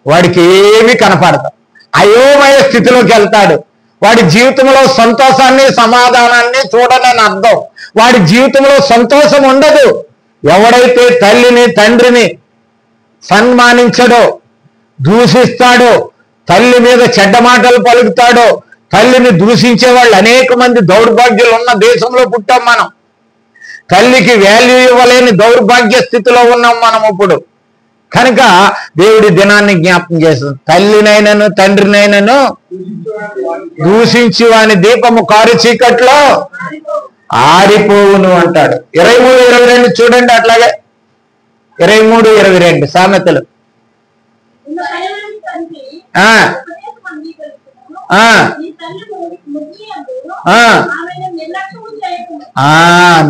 వాడికి ఏమీ కనపడదు. అయోమయ స్థితిలోకి వెళ్తాడు. వాడి జీవితంలో సంతోషాన్ని సమాధానాన్ని చూడనని అర్థం. వాడి జీవితంలో సంతోషం ఉండదు. ఎవడైతే తల్లిని తండ్రిని సన్మానించడో, దూషిస్తాడో, తల్లి మీద చెడ్డ మాటలు పలుకుతాడో, తల్లిని దూషించే వాళ్ళు అనేక మంది దౌర్భాగ్యులు ఉన్న దేశంలో పుట్టాం మనం. తల్లికి వాల్యూ ఇవ్వలేని దౌర్భాగ్య స్థితిలో ఉన్నాం మనం ఇప్పుడు. కనుక దేవుడి దినాన్ని జ్ఞాపకం చేస్తుంది. తల్లినైనను తండ్రినైనను దూషించి వాని దీపము కారు చీకట్లో ఆరిపోవును అంటాడు. 23:22 చూడండి. అట్లాగే 23:22 సామెతలు.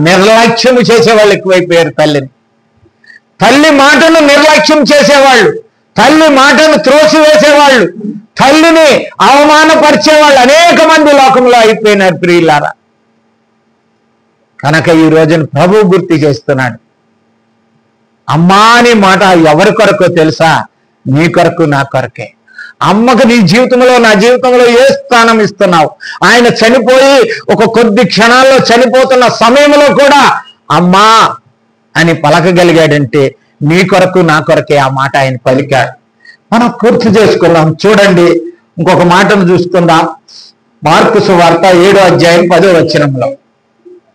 నిర్లక్ష్యము చేసేవాళ్ళు ఎక్కువైపోయారు. తల్లి మాటను నిర్లక్ష్యం చేసేవాళ్ళు, తల్లి మాటను త్రోసివేసేవాళ్ళు, తల్లిని అవమానపరిచేవాళ్ళు అనేక మంది లోకంలో అయిపోయినారు ప్రియులారా. కనుక ఈ రోజున ప్రభువు గుర్తు చేస్తున్నాడు. అమ్మా అని మాట ఎవరి కొరకో తెలుసా? నీ కొరకు, నా కొరకే. అమ్మకు నీ జీవితంలో, నా జీవితంలో ఏ స్థానం ఇస్తున్నావు? ఆయన చనిపోయి ఒక కొద్ది క్షణాల్లో చనిపోతున్న సమయంలో కూడా అమ్మా అని పలకగలిగాడంటే నీ కొరకు, నా కొరకే ఆ మాట ఆయన పలికాడు. మనం గుర్తు చేసుకుందాం. చూడండి, ఇంకొక మాటను చూసుకుందాం. మార్కు సువార్త 7వ అధ్యాయం 10వ వచనంలో.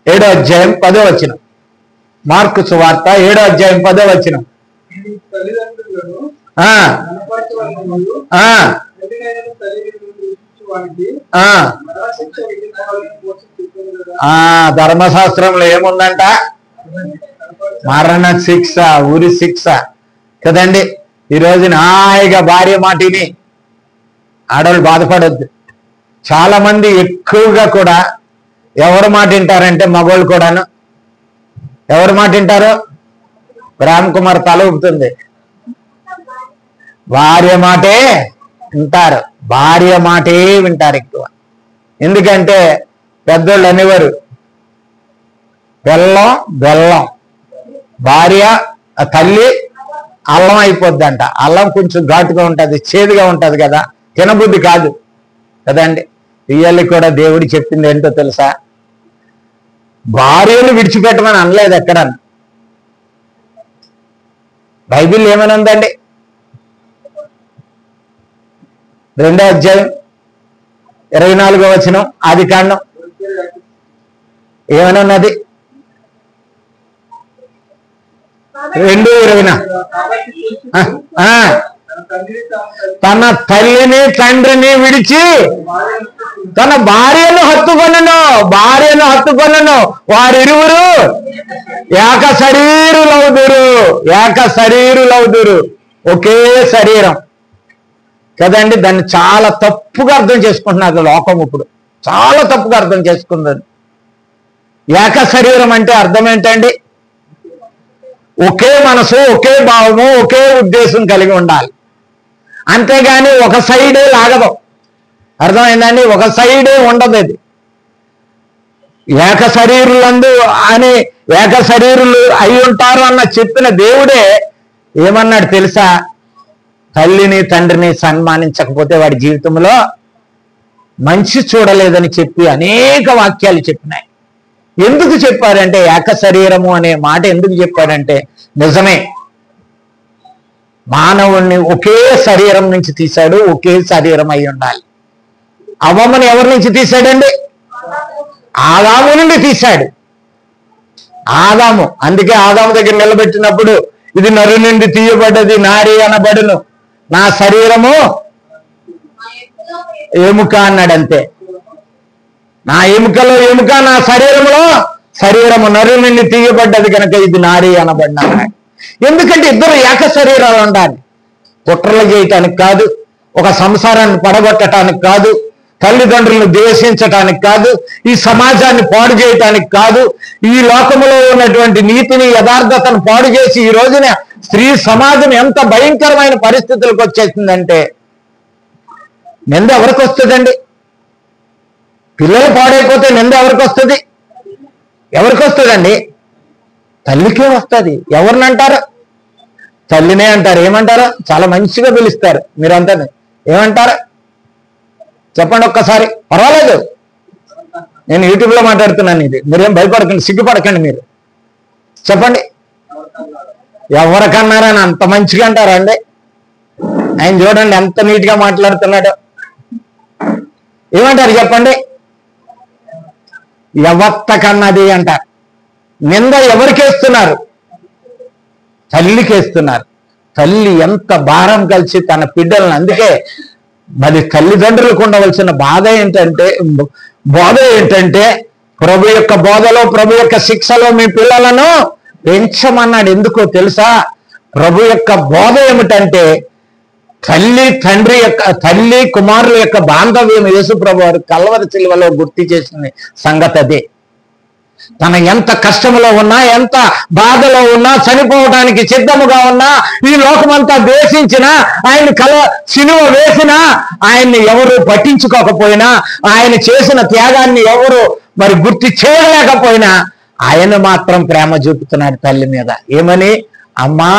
7వ అధ్యాయం 10వ వచనం. మార్కు సువార్త 7వ అధ్యాయం 10వ వచనం. నీ తల్లిదండ్రులను ఆ కనపరచవలెననియు, ఆ తండ్రినైనను తల్లినైనను దూషించువానికి ఆ మరణశిక్ష విధించవలెనని మోషే చెప్పెను కదా. ధర్మశాస్త్రంలో ఏముందంట? మరణ శిక్ష, ఉరి శిక్ష కదండి. ఈ రోజున హాయిగా భార్య మాటిని ఆడవాళ్ళు బాధపడద్దు. చాలా మంది ఎక్కువగా కూడా ఎవరు మాట వింటారంటే మగవాళ్ళు కూడాను ఎవరు మాట వింటారు? రామ్ కుమార్ తల ఊపుతుంది. భార్య మాటే వింటారు, భార్య మాటే వింటారు ఎక్కువ. ఎందుకంటే పెద్దోళ్ళు అనేవారు బెల్లం బెల్లం, భార్య తల్లి అల్లం అయిపోద్దంట. అల్లం కొంచెం ఘాటుగా ఉంటుంది, చేదుగా ఉంటుంది కదా, తినబుద్ధి కాదు కదండి. ఇయ్యాలి కూడా దేవుడు చెప్పింది ఏంటో తెలుసా? భార్యను విడిచిపెట్టమని అనలేదు ఎక్కడ. బైబిల్ ఏమని ఉందండి? 2వ అధ్యాయం 24వ వచనం ఆదికాండం ఏమని ఉన్నది? 2:20. తన తల్లిని తండ్రిని విడిచి తన భార్యను హత్తుకొనెను, భార్యను హత్తుకొనెను, వారిరువురు ఏక శరీరులవుదురు, ఏక శరీరులవుదురు, ఒకే శరీరం కదండి. దాన్ని చాలా తప్పుగా అర్థం చేసుకుంటున్నారు లోకం. ఇప్పుడు చాలా తప్పుగా అర్థం చేసుకున్నది. ఏక శరీరం అంటే అర్థం ఏంటండి? ఒకే మనసు, ఒకే భావము, ఒకే ఉద్దేశం కలిగి ఉండాలి. అంతేగాని ఒక సైడే లాగదు. అర్థమైందండి? ఒక సైడే ఉండదు. అది ఏక శరీరులందు అని ఏక శరీరులు అయి ఉంటారు అన్న చెప్పిన దేవుడే ఏమన్నాడు తెలుసా? తల్లిని తండ్రిని సన్మానించకపోతే వాడి జీవితంలో మంచి చూడలేదని చెప్పి అనేక వాక్యాలు చెప్పినాయి. ఎందుకు చెప్పాడంటే ఏక శరీరము అనే మాట ఎందుకు చెప్పాడంటే నిజమే, మానవుణ్ణి ఒకే శరీరం నుంచి తీశాడు, ఒకే శరీరం అయి ఉండాలి. అవ్వమ్మని ఎవరి నుంచి తీశాడండి? ఆదాము నుండి తీశాడు. ఆదాము, అందుకే ఆదాము దగ్గర నిలబెట్టినప్పుడు ఇది నరు నుండి తీయబడ్డది, నారి అనబడును, నా శరీరము ఎముక అన్నాడు. అంతే, నా ఎముకలో ఎముక, నా శరీరంలో శరీరము నరు నుండి తీయబడ్డది కనుక ఇది నారి అనబడిన. ఎందుకంటే ఇద్దరు ఏక శరీరాలు ఉండాలి. కుట్రలు చేయటానికి కాదు, ఒక సంసారాన్ని పడగొట్టడానికి కాదు, తల్లిదండ్రులను ద్వేషించటానికి కాదు, ఈ సమాజాన్ని పాడు చేయటానికి కాదు, ఈ లోకములో ఉన్నటువంటి నీతిని యథార్థతను పాడు చేసి ఈ రోజున స్త్రీ సమాజం ఎంత భయంకరమైన పరిస్థితులకు వచ్చేసిందంటే నింద ఎవరికి వస్తుందండి? పిల్లలు పాడైపోతే నింద ఎవరికి వస్తుంది? ఎవరికి వస్తుందండి? తల్లికే వస్తుంది. ఎవరిని అంటారు? తల్లినే అంటారు. ఏమంటారు? చాలా మంచిగా పిలుస్తారు. మీరంతా ఏమంటారు చెప్పండి ఒక్కసారి. పర్వాలేదు, నేను యూట్యూబ్లో మాట్లాడుతున్నాను. ఇది మీరేం భయపడకండి, సిగ్గుపడకండి. మీరు చెప్పండి, ఎవరికన్నారని అంత మంచిగా అంటారా అండి? ఆయన చూడండి ఎంత నీట్గా మాట్లాడుతున్నాడు. ఏమంటారు చెప్పండి? ఎవత్తకన్నది అంటారు. నింద ఎవరికేస్తున్నారు? తల్లికేస్తున్నారు. తల్లి ఎంత భారం కలిసి తన బిడ్డలను, అందుకే మరి తల్లిదండ్రులకు ఉండవలసిన బోధ ఏంటంటే ప్రభు యొక్క బోధలో, ప్రభు యొక్క శిక్షలో మీ పిల్లలను పెంచమన్నాడు. ఎందుకో తెలుసా? ప్రభు యొక్క బోధ ఏమిటంటే తల్లి కుమారుల యొక్క బాంధవ్యం యేసు ప్రభు వారు కల్వరి శిలువలో గుర్తు చేసిన సంగతి అదే. తన ఎంత కష్టంలో ఉన్నా, ఎంత బాధలో ఉన్నా, చనిపోవడానికి సిద్ధముగా ఉన్నా, ఈ లోకమంతా ద్వేషించినా, ఆయన సిలువ వేసినా, ఆయన్ని ఎవరు పట్టించుకోకపోయినా, ఆయన చేసిన త్యాగాన్ని ఎవరు మరి గుర్తు చేయలేకపోయినా, ఆయన మాత్రం ప్రేమ చూపుతున్నాడు తల్లి మీద. ఏమని? అమ్మా,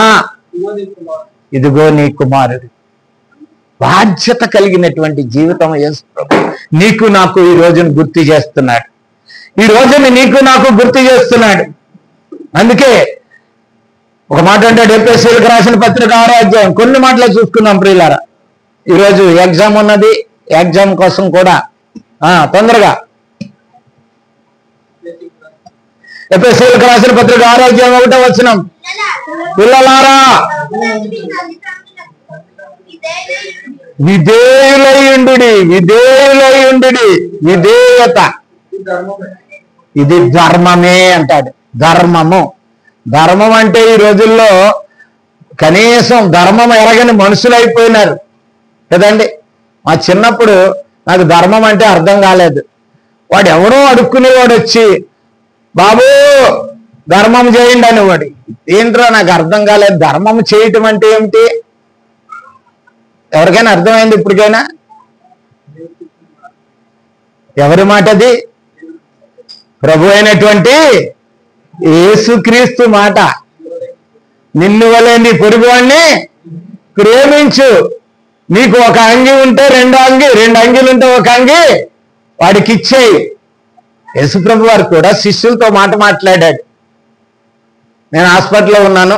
ఇదిగో నీ కుమారుడు. బాధ్యత కలిగినటువంటి జీవితం యేసు ప్రభు నీకు నాకు ఈ రోజును గుర్తు చేస్తున్నాడు. ఈ రోజుని నీకు నాకు గుర్తు చేస్తున్నాడు. అందుకే ఒక మాట అంటాడు, ఎఫెసీయులకు రాసిన పత్రిక 6వ అధ్యాయం. కొన్ని మాటలు చూసుకుందాం ప్రియులారా. ఈరోజు ఎగ్జామ్ ఉన్నది, ఎగ్జామ్ కోసం కూడా తొందరగా ఎఫెసీయులకు రాసిన పత్రిక 6వ అధ్యాయం 1వ వచనం, పిల్లలారా విధేయులయుండుడి. విధేయత ఇది ధర్మమే అంటాడు. ధర్మం అంటే ఈ రోజుల్లో కనీసం ధర్మం ఎరగని మనుషులు అయిపోయినారు కదండి. మా చిన్నప్పుడు నాకు ధర్మం అంటే అర్థం కాలేదు. వాడు ఎవరో అడుక్కునేవాడు వచ్చి బాబు ధర్మం చేయండి అనేవాడు. ఏంట్రా నాకు అర్థం కాలేదు, ధర్మం చేయటం అంటే ఏమిటి? ఎవరికైనా అర్థమైంది ఇప్పటికైనా? ఎవరి మాట అది? ప్రభు అయినటువంటి యేసుక్రీస్తు మాట. నిన్ను వలె నీ పొరుగువాణ్ణి ప్రేమించు. నీకు ఒక అంగి ఉంటే రెండు అంగీలు ఉంటే ఒక అంగి వాడికి ఇచ్చేయి. యేసుప్రభు వారు కూడా శిష్యులతో మాట్లాడాడు. నేను హాస్పిటల్లో ఉన్నాను,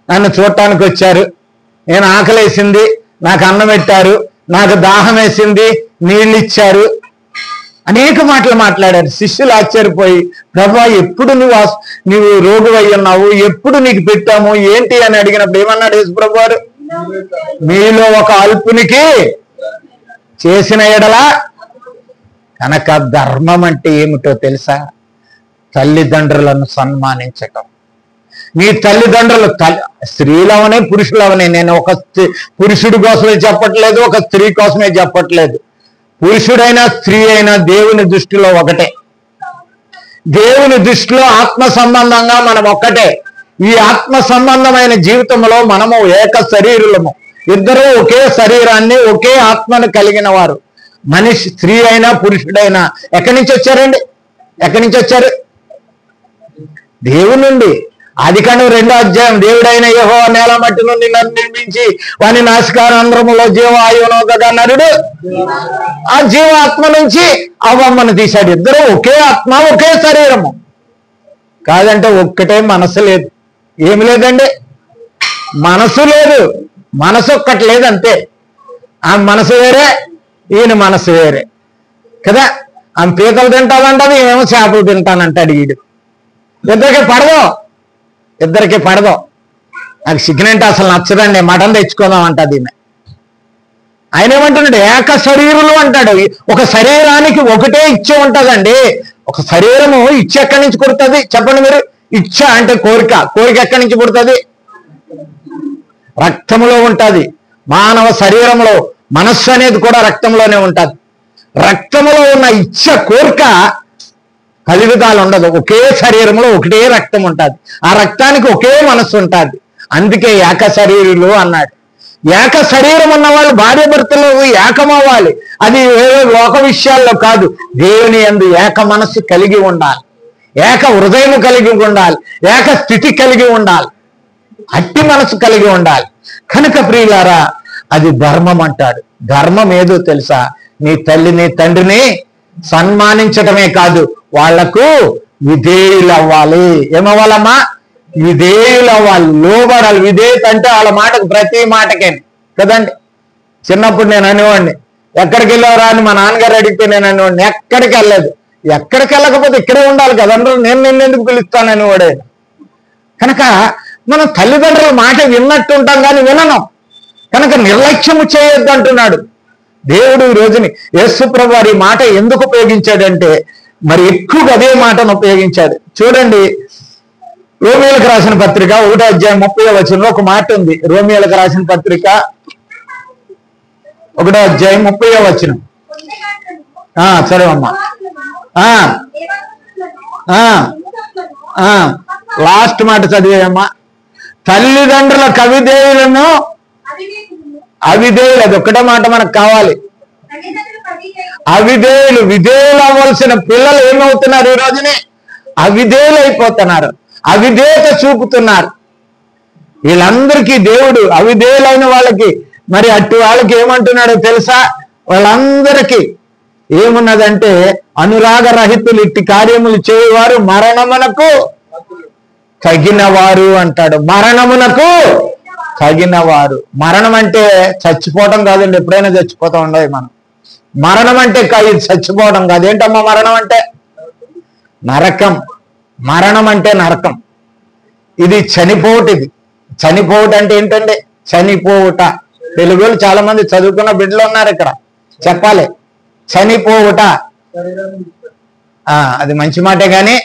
నన్ను చూడటానికి వచ్చారు, నేను ఆకలేసింది, నాకు అన్నం పెట్టారు, నాకు దాహం వేసింది, నీళ్ళు ఇచ్చారు, అనేక మాటలు మాట్లాడారు. శిష్యులు ఆశ్చర్యపోయి, ప్రభా ఎప్పుడు నువ్వు రోగి అయి ఉన్నావు, ఎప్పుడు నీకు పెట్టాము ఏంటి అని అడిగినప్పుడు ఏమన్నాడు యేసుప్రభు వారు? మీలో ఒక అల్పునికి చేసిన ఎడలా. కనుక ధర్మం అంటే ఏమిటో తెలుసా? తల్లిదండ్రులను సన్మానించటం. మీ తల్లిదండ్రులు స్త్రీలవనే పురుషులవనే, నేను ఒక పురుషుడి కోసమే చెప్పట్లేదు, ఒక స్త్రీ కోసమే చెప్పట్లేదు. పురుషుడైనా స్త్రీ అయినా దేవుని దృష్టిలో ఒకటే. దేవుని దృష్టిలో ఆత్మ సంబంధంగా మనం ఒక్కటే. ఈ ఆత్మ సంబంధమైన జీవితంలో మనము ఏక శరీరులము. ఇద్దరు ఒకే శరీరాన్ని ఒకే ఆత్మను కలిగిన వారు. మనిషి స్త్రీ అయినా పురుషుడైనా ఎక్కడి నుంచి వచ్చారండి? ఎక్కడి నుంచి వచ్చారు? దేవుని నుండి. ఆదికాండం 2వ అధ్యాయం, దేవుడైన యెహోవా నేల మట్టి నుండి నన్ను నిర్మించి వాని నాసికారంధ్రములో జీవాయువునొకగా నరుడు ఆ జీవాత్మ నుంచి అవ్వమ్మను తీశాడు. ఇద్దరు ఒకే ఆత్మ ఒకే శరీరము. కాదంటే ఒక్కటే మనసు లేదు. ఏమి లేదండి? మనసు లేదు. మనసు ఒక్కటి లేదు అంతే. ఆ మనసు వేరే, ఈయన మనసు వేరే కదా. ఆమె పీతలు తింటానంటది, ఏమో చేపలు తింటానంటాడు వీడు. ఇద్దరికి పడదు. నాకు చికెన్ అంటే అసలు నచ్చదండి, మటన్ తెచ్చుకోదాం అంటది ఈమె. ఆయన ఏమంటున్నాడు? ఏక శరీరులు అంటాడు. ఒక శరీరానికి ఒకటే ఇచ్చ ఉంటుందండి. ఒక శరీరము ఇచ్చ ఎక్కడి నుంచి పుడుతుంది చెప్పండి మీరు? ఇచ్చ అంటే కోరిక ఎక్కడి నుంచి పుడుతుంది? రక్తంలో ఉంటుంది. మానవ శరీరంలో మనస్సు అనేది కూడా రక్తంలోనే ఉంటుంది. రక్తంలో ఉన్న ఇచ్చ కోరిక 10 విధాలు ఉండదు. ఒకే శరీరంలో ఒకటే రక్తం ఉంటుంది. ఆ రక్తానికి ఒకే మనస్సు ఉంటుంది. అందుకే ఏక శరీరులు అన్నాడు. ఏక శరీరం ఉన్న వాళ్ళు భార్య భర్తలు ఏకమవ్వాలి. అది లోక విషయాల్లో కాదు, దేవుని యందు ఏక మనస్సు కలిగి ఉండాలి, ఏక హృదయం కలిగి ఉండాలి, ఏక స్థితి కలిగి ఉండాలి, అట్టి మనసు కలిగి ఉండాలి. కనుక ప్రియులారా, అది ధర్మం అంటాడు. ధర్మం ఏదో తెలుసా? నీ తల్లిని తండ్రిని సన్మానించటమే కాదు, వాళ్లకు విధేయులు అవ్వాలి. ఏమవ్వాలమ్మా? విధేయులు అవ్వాలి, లోబడాలి. విధేయత అంటే వాళ్ళ మాటకు ప్రతి మాటకే కదండి. చిన్నప్పుడు నేను అనేవాడిని, ఎక్కడికి వెళ్ళారా అని మా నాన్నగారు అడిగితే నేను అనేవాడిని, ఎక్కడికి వెళ్ళలేదు. ఎక్కడికి వెళ్ళకపోతే ఇక్కడే ఉండాలి కదా, నేను నిన్ను ఎందుకు పిలుస్తాను అనేవాడే. కనుక మనం తల్లిదండ్రుల మాట విన్నట్టు ఉంటాం కానీ వినను. కనుక నిర్లక్ష్యము చేయొద్దు అంటున్నాడు దేవుడు. ఈ రోజుని యేసుప్రభు వారి మాట ఎందుకు ఉపయోగించాడంటే మరి ఎక్కువగా అదే మాటను ఉపయోగించాడు. చూడండి, రోమియోలకు రాసిన పత్రిక 1వ అధ్యాయం 30వ వచనంలో ఒక మాట ఉంది. రోమియోలకు రాసిన పత్రిక 1వ అధ్యాయం 30వ వచనం చదవమ్మా. లాస్ట్ మాట చదివేయమ్మా. తల్లిదండ్రుల కవిదేయులను అవిధేయులు, అది ఒక్కటే మాట మనకు కావాలి. అవిధేయులు, విధేయులు అవ్వాల్సిన పిల్లలు ఏమవుతున్నారు? ఈ రోజునే అవిధేయులు అయిపోతున్నారు, అవిధేయత చూపుతున్నారు. వీళ్ళందరికీ దేవుడు అవిధేయులైన వాళ్ళకి మరి అట్టి వాళ్ళకి ఏమంటున్నాడో తెలుసా? వాళ్ళందరికీ ఏమున్నదంటే, అనురాగ రహితులు ఇట్టి కార్యములు చేయవారు మరణమునకు తగినవారు అంటాడు. మరణమునకు తగినవారు. మరణం అంటే చచ్చిపోవటం కాదండి. ఎప్పుడైనా చచ్చిపోతా ఉండవు మనం. మరణం అంటే చచ్చిపోవడం కాదు. ఏంటమ్మా మరణం అంటే? నరకం. మరణం అంటే నరకం. ఇది చనిపోవట. ఇది చనిపోవట అంటే ఏంటండి? చనిపోవుట. తెలుగులో చాలా మంది చదువుకున్న బిడ్డలు ఉన్నారు ఇక్కడ, చెప్పాలి. చనిపోవుట అది మంచి మాటే, కానీ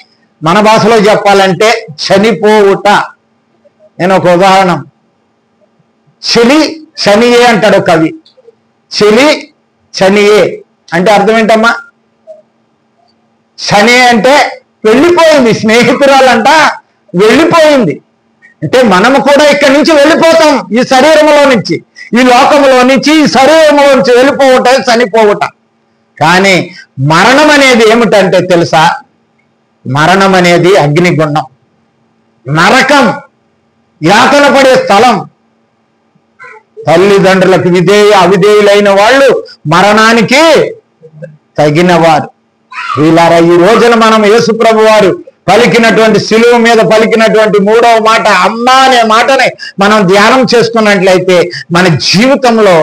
మన భాషలో చెప్పాలంటే చనిపోవుట. నేను ఒక ఉదాహరణ, చెలి శనియే అంటాడు కవి. చెలి శనియే అంటే అర్థం ఏంటమ్మా? శని అంటే వెళ్ళిపోయింది, స్నేహితురాలంట వెళ్ళిపోయింది. అంటే మనము కూడా ఇక్కడి నుంచి వెళ్ళిపోతాం, ఈ శరీరంలో నుంచి, ఈ లోకంలో నుంచి, ఈ శరీరంలో నుంచి వెళ్ళిపోవట, చనిపోవట. కానీ మరణం అనేది ఏమిటంటే తెలుసా? మరణం అనేది అగ్నిగుండం, నరకం, యాతన పడే స్థలం. తల్లిదండ్రులకు అవిధేయులైన వాళ్ళు మరణానికి తగినవారు. వీళ్ళారా, ఈ రోజున మనం యేసుప్రభు వారు పలికినటువంటి శిలువ మీద పలికినటువంటి 3వ మాట అమ్మా అనే మాటని మనం ధ్యానం చేసుకున్నట్లయితే మన జీవితంలో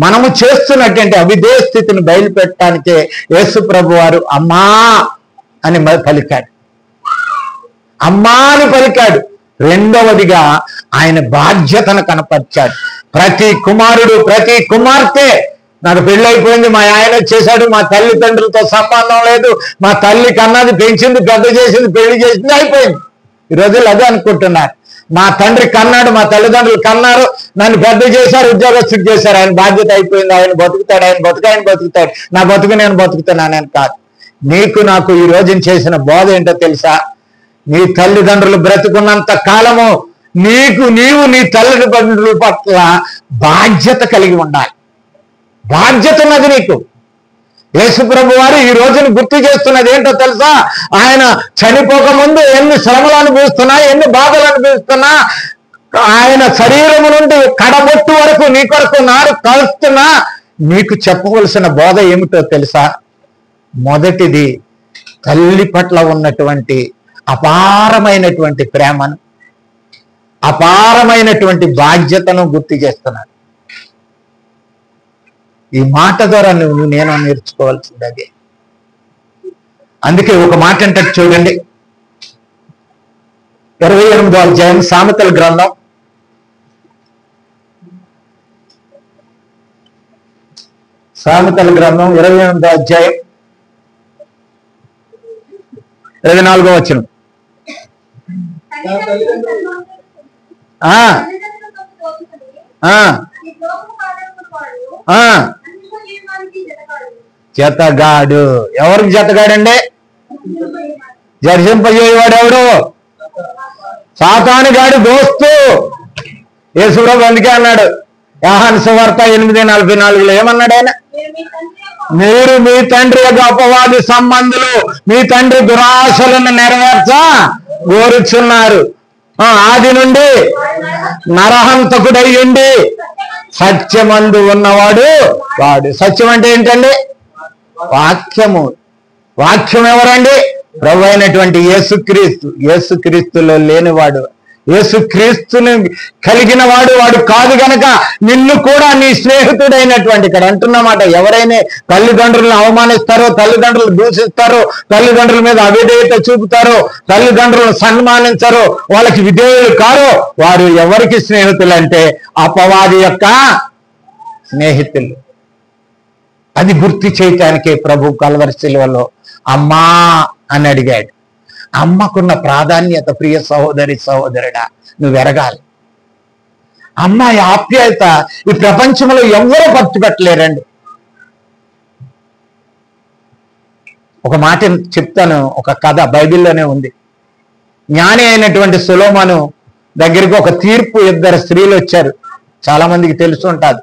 మనము చేస్తున్నటువంటి అవిధేయ స్థితిని బయలుపెట్టడానికే యేసుప్రభు వారు అమ్మా అని పలికాడు, అమ్మా అని పలికాడు. రెండవదిగా ఆయన బాధ్యతను కనపరిచాడు. ప్రతి కుమారుడు, ప్రతి కుమార్తె, నాకు పెళ్ళైపోయింది, మా ఆయన చేశాడు, మా తల్లిదండ్రులతో సంబంధం లేదు, మా తల్లి కన్నది, పెంచింది, పెద్ద చేసింది, పెళ్లి చేసింది, అయిపోయింది. ఈ రోజులు అదే అనుకుంటున్నారు. మా తండ్రి కన్నాడు, మా తల్లిదండ్రులు కన్నారు, నన్ను పెద్ద చేశారు, ఉద్యోగస్తులు చేశారు, ఆయన బాధ్యత అయిపోయింది, ఆయన బతుకుతాడు, ఆయన బతుకుతాడు, నా బతుకు నేను బతుకుతున్నానని కాదు. నీకు నాకు ఈ రోజున చేసిన బోధ ఏంటో తెలుసా? నీ తల్లిదండ్రులు బ్రతుకున్నంత కాలము నీవు నీ తల్లిదండ్రుల పట్ల బాధ్యత కలిగి ఉండాలి. బాధ్యత ఉన్నది నీకు. యేసుప్రభు వారు ఈ రోజును గుర్తు చేస్తున్నది ఏంటో తెలుసా? ఆయన చనిపోకముందు ఎన్ని శ్రమలు అనుభవిస్తున్నా, ఎన్ని బాధలు అనుభవిస్తున్నా, ఆయన శరీరం నుండి కడబొట్టు వరకు నీ కొరకు నారు కలుస్తున్నా, నీకు చెప్పవలసిన బోధ ఏమిటో తెలుసా? మొదటిది, తల్లి పట్ల ఉన్నటువంటి అపారమైనటువంటి ప్రేమను, అపారమైనటువంటి బాధ్యతను గుర్తు చేస్తున్నాడు. ఈ మాట ద్వారా నేను నేర్చుకోవాల్సింది అదే. అందుకే ఒక మాట అంటే చూడండి, 28వ అధ్యాయం సామెతల గ్రంథం, సామెతల గ్రంథం 28వ అధ్యాయం 24వ వచనం. జతగాడు. ఎవరికి జతగాడండి? జర్షింపజేయవాడు ఎవడు? సాతాను గాడి దోస్తు. యేసుప్రభు అందుకే అన్నాడు యోహాను సువార్త 8:44 ఏమన్నాడు ఆయన? మీరు మీ తండ్రి యొక్క అపవాది సంబంధులు, మీ తండ్రి దురాశలను నెరవేర్చ కోరుచున్నారు. ఆది నుండి నరహంతకుడయ్యుండి సత్యమందు ఉన్నవాడు వాడు. సత్యం అంటే ఏంటండి? వాక్యము. వాక్యం ఎవరండి? ప్రభు అయినటువంటి యేసుక్రీస్తు. యేసుక్రీస్తులో లేనివాడు, యేసుక్రీస్తుని కలిగిన వాడు కాదు గనక నిన్ను కూడా నీ స్నేహితుడైనటువంటి, ఇక్కడ అంటున్నమాట, ఎవరైనా తల్లిదండ్రులను అవమానిస్తారో, తల్లిదండ్రులు దూషిస్తారో, తల్లిదండ్రుల మీద అవిధేయత చూపుతారో, తల్లిదండ్రులను సన్మానించారో, వాళ్ళకి విధేయులు కారో, వారు ఎవరికి స్నేహితులు అంటే అపవాది యొక్క స్నేహితులు. అది గుర్తు చేయటానికే ప్రభు కల్వరి శిలువలో అమ్మా అని అడిగాడు. అమ్మకున్న ప్రాధాన్యత ప్రియ సహోదరి సహోదరుడా నువ్వు ఎరగాలి. అమ్మాయి ఆప్యాయత ఈ ప్రపంచంలో ఎవరూ పంచిపెట్టలేరండి. ఒక మాట చెప్తాను, ఒక కథ బైబిల్లోనే ఉంది. జ్ఞాని అయినటువంటి సొలొమోను దగ్గరికి ఒక తీర్పు 2 స్త్రీలు వచ్చారు. చాలా మందికి తెలుసు ఉంటుంది.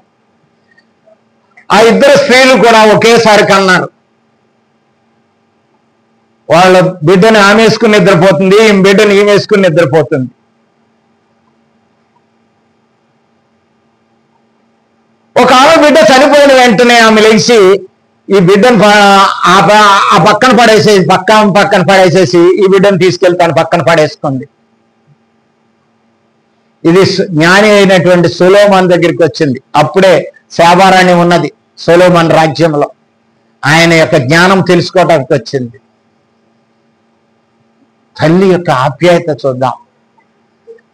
ఆ 2 స్త్రీలు కూడా ఒకేసారి కన్నారు. వాళ్ళ బిడ్డని ఆమె వేసుకుని నిద్రపోతుంది, ఈ బిడ్డని ఈమె వేసుకుని నిద్రపోతుంది. ఒక ఆమె బిడ్డ చనిపోయిన వెంటనే ఆమె లేచి ఈ బిడ్డను ఆ పక్కన పడేసేసి ఈ బిడ్డను తీసుకెళ్తాను పక్కన పడేసుకుంది. ఇది జ్ఞాని అయినటువంటి సొలొమోను దగ్గరికి వచ్చింది. అప్పుడే శాబారాణి ఉన్నది సొలొమోను రాజ్యంలో. ఆయన యొక్క జ్ఞానం తెలుసుకోవటానికి వచ్చింది. తల్లి యొక్క ఆప్యాయత చూద్దాం.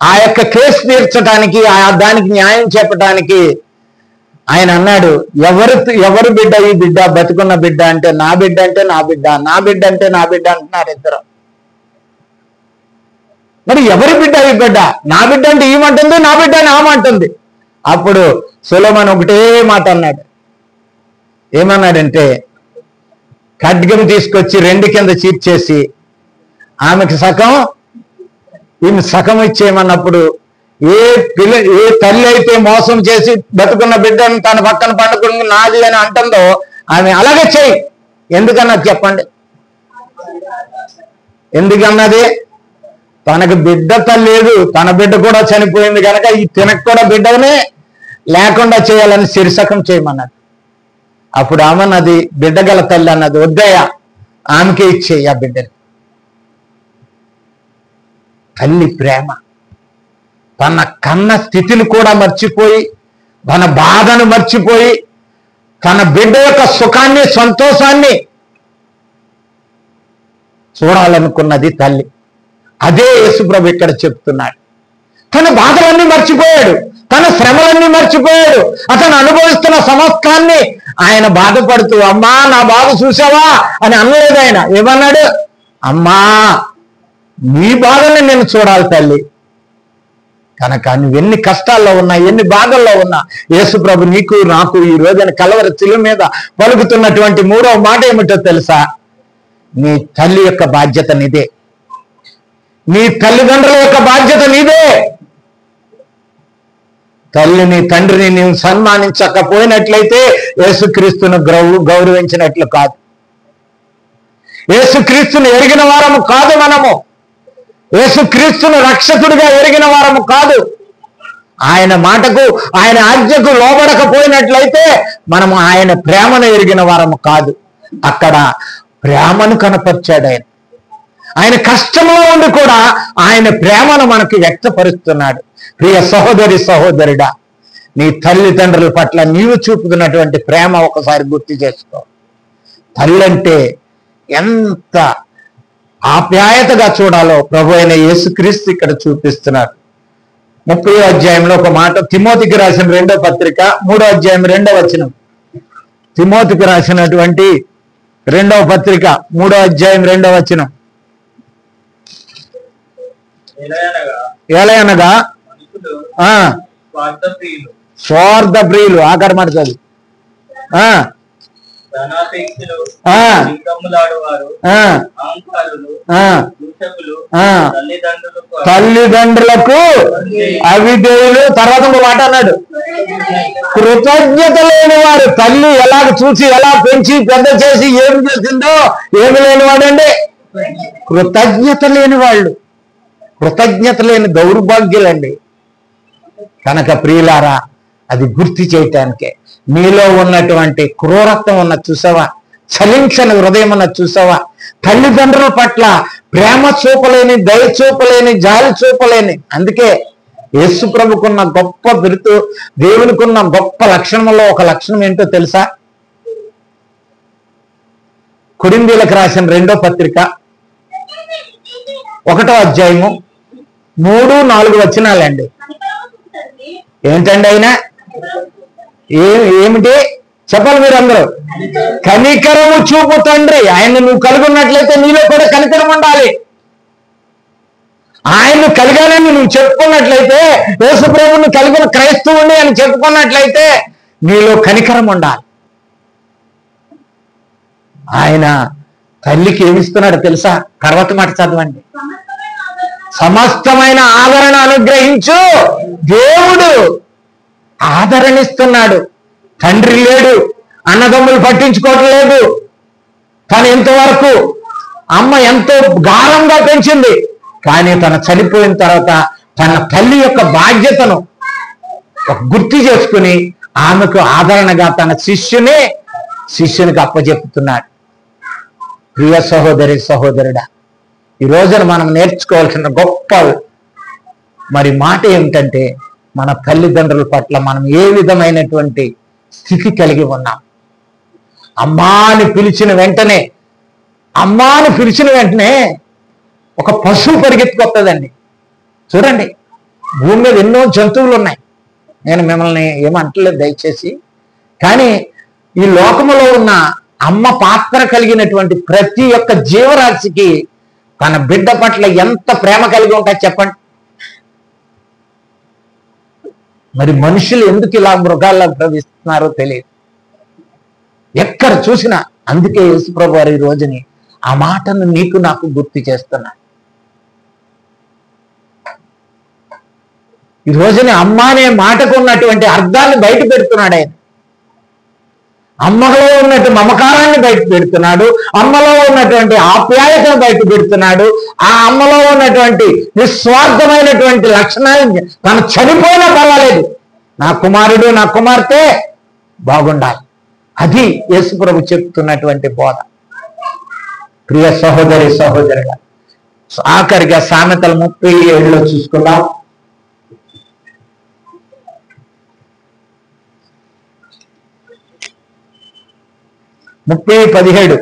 ఆ యొక్క కేసు తీర్చడానికి, దానికి న్యాయం చెప్పడానికి ఆయన అన్నాడు, ఎవరు బిడ్డ ఈ బిడ్డ, బతుకున్న బిడ్డ అంటే నా బిడ్డ అంటే నా బిడ్డ, నా బిడ్డ అంటే నా బిడ్డ అంటున్నారు ఇద్దరు. మరి ఎవరి బిడ్డ ఈ బిడ్డ? నా బిడ్డ అంటే ఈమంటుంది, నా బిడ్డ అని ఆమంటుంది. అప్పుడు సొలొమోను ఒకటే మాట అన్నాడు. ఏమన్నాడంటే, ఖడ్గం తీసుకొచ్చి 2 కింద చీర్చేసి ఆమెకి సగం ఈమె సగం ఇచ్చేయమన్నప్పుడు, ఏ తల్లి అయితే మోసం చేసి బతుకున్న బిడ్డను తన పక్కన పండుకుని నాది అని అంటుందో ఆమె అలాగే చెయ్యి. ఎందుకన్నది చెప్పండి? ఎందుకన్నది? తనకు బిడ్డ లేదు, తన బిడ్డ కూడా చనిపోయింది కనుక ఈ తినకు కూడా బిడ్డనే లేకుండా చేయాలని శిరసకం చేయమన్నది. అప్పుడు ఆమె నది బిడ్డ గల తల్లి అన్నది, వద్దయ్యా ఆమెకే ఇచ్చేయి ఆ బిడ్డని. తల్లి ప్రేమ, తన కన్న స్థితిని కూడా మర్చిపోయి, తన బాధను మర్చిపోయి, తన బిడ్డ యొక్క సుఖాన్ని సంతోషాన్ని చూడాలనుకున్నది తల్లి. అదే యేసుప్రభు ఇక్కడ చెప్తున్నాడు. తన బాధలన్నీ మర్చిపోయాడు, తన శ్రమలన్నీ మర్చిపోయాడు, అతను అనుభవిస్తున్న సమస్తాన్ని ఆయన బాధపడుతూ, అమ్మా నా బాధ చూసావా అని అనలేదు. ఆయన ఏమన్నాడు? అమ్మా నీ బాధని నేను చూడాలి తల్లి. కనుక నువ్వెన్ని కష్టాల్లో ఉన్నా, ఎన్ని బాధల్లో ఉన్నా, యేసుప్రభు నీకు నాకు ఈ రోజున కలవరి శిలువ మీద పలుకుతున్నటువంటి 3వ మాట ఏమిటో తెలుసా? నీ తల్లి యొక్క బాధ్యత నీదే, నీ తల్లిదండ్రుల యొక్క బాధ్యత నీదే. తల్లిని తండ్రిని నీవు సన్మానించకపోయినట్లయితే యేసుక్రీస్తును గౌరవించినట్లు కాదు. యేసుక్రీస్తును ఎరిగిన వారము కాదు మనము. యేసుక్రీస్తును రక్షకుడిగా ఎరిగిన వారము కాదు. ఆయన మాటకు, ఆయన ఆజ్ఞకు లోబడకపోయినట్లయితే మనము ఆయన ప్రేమను ఎరిగిన వారము కాదు. అక్కడ ప్రేమను కనపరిచాడు ఆయన. ఆయన కష్టంలో ఉండి కూడా ఆయన ప్రేమను మనకి వ్యక్తపరుస్తున్నాడు. ప్రియ సహోదరి సహోదరుడా, నీ తల్లిదండ్రుల పట్ల నీవు చూపుతున్నటువంటి ప్రేమ ఒకసారి గుర్తు చేసుకో. తల్లి అంటే ఎంత ఆప్యాయతగా చూడాలో ప్రభు అయిన యేసుక్రీస్తు ఇక్కడ చూపిస్తున్నారు. 30వ అధ్యాయంలో ఒక మాట, తిమోతికి రాసిన 2వ పత్రిక 3వ అధ్యాయం 2వ వచనం. తిమోతికి రాసినటువంటి 2వ పత్రిక 3వ అధ్యాయం 2వ వచనం. ఎలయనగా స్వార్థ ప్రియులు, ఆఖరి మాట చదువు. తల్లిదండ్రులకు అవిధేయులు. తర్వాత మాట అన్నాడు, కృతజ్ఞత లేని వారు. తల్లి ఎలాగ చూసి, ఎలా పెంచి పెద్ద చేసి ఏమి చేసిందో ఏమి లేనివాడండి, కృతజ్ఞత లేని వాళ్ళు, కృతజ్ఞత లేని దౌర్భాగ్యులండి. కనుక ప్రియులారా, అది గుర్తు చేయటానికే మీలో ఉన్నటువంటి క్రూరత్వం ఉన్న చూసావా, చలించని హృదయం ఉన్న చూసావా, తల్లిదండ్రుల పట్ల ప్రేమ చూపలేని, దయ చూపలేని, జాలి చూపలేని. అందుకే యేసు ప్రభుకున్న గొప్ప బిరుదు, దేవునికున్న గొప్ప లక్షణంలో ఒక లక్షణం ఏంటో తెలుసా? కొరింథీయులకు రాసిన 2వ పత్రిక 1వ అధ్యాయము 3-4 వచనాలండి. ఏంటండి అయినా ఏమిటి చెప్పాలి మీరు అందరూ? కనికరము చూపు తండ్రి. ఆయన నువ్వు కలిగి ఉన్నట్లయితే నీలో కూడా కనికరం ఉండాలి. ఆయన్ను కలిగానని నువ్వు చెప్పుకున్నట్లయితే, యేసు ప్రభువును కలిగిన క్రైస్తవుని అని చెప్పుకున్నట్లయితే నీలో కనికరం ఉండాలి. ఆయన తల్లికి ఏమిస్తున్నాడు తెలుసా? తర్వాత మాట చదవండి. సమస్తమైన ఆదరణ అనుగ్రహించు దేవుడు ఆదరణిస్తున్నాడు. తండ్రి లేడు, అన్నదమ్ములు పట్టించుకోవట్లేదు. తను ఇంతవరకు అమ్మ ఎంతో గారంగా పెంచింది, కానీ తను చనిపోయిన తర్వాత తన తల్లి యొక్క బాధ్యతను గుర్తు చేసుకుని ఆమెకు ఆదరణగా తన శిష్యునికి అప్పచెప్పుతున్నాడు. ప్రియ సహోదరి సహోదరుడా, ఈ రోజున మనం నేర్చుకోవాల్సిన గొప్ప మాట ఏమిటంటే, మన తల్లిదండ్రుల పట్ల మనం ఏ విధమైనటువంటి స్థితి కలిగి ఉన్నాం. అమ్మాని పిలిచిన వెంటనే ఒక పశువు పరిగెత్తుకొస్తుందండి. చూడండి, భూమి మీద ఎన్నో జంతువులు ఉన్నాయి, నేను మిమ్మల్ని ఏమంటలేదు దయచేసి. కానీ ఈ లోకములో ఉన్న అమ్మ పాత్ర కలిగినటువంటి ప్రతి ఒక్క జీవరాశికి తన బిడ్డ పట్ల ఎంత ప్రేమ కలిగి ఉంటాయి చెప్పండి. మరి మనుషులు ఎందుకు ఇలా మృగాల్లో ప్రవేశిస్తున్నారో తెలియదు, ఎక్కడ చూసినా. అందుకే యేసుప్రభు వారు ఈ రోజుని ఆ మాటను నీకు నాకు గుర్తు చేస్తున్నా. ఈ రోజుని అమ్మ అనే మాటకు ఉన్నటువంటి అర్థాన్ని బయట పెడుతున్నాడు ఆయన. అమ్మలో ఉన్నట్టు మమకారాన్ని బయట పెడుతున్నాడు, అమ్మలో ఉన్నటువంటి ఆప్యాయతను బయట పెడుతున్నాడు, ఆ అమ్మలో ఉన్నటువంటి నిస్వార్థమైనటువంటి లక్షణాన్ని తను చనిపోయినా పర్వాలేదు, నా కుమారుడు నా కుమార్తె బాగుండాలి. అది యేసుప్రభు చెప్తున్నటువంటి బోధ. ప్రియ సహోదరి సహోదరుగా, ఆఖరిగా సామెతలు 37లో చూసుకుందాం. 30:17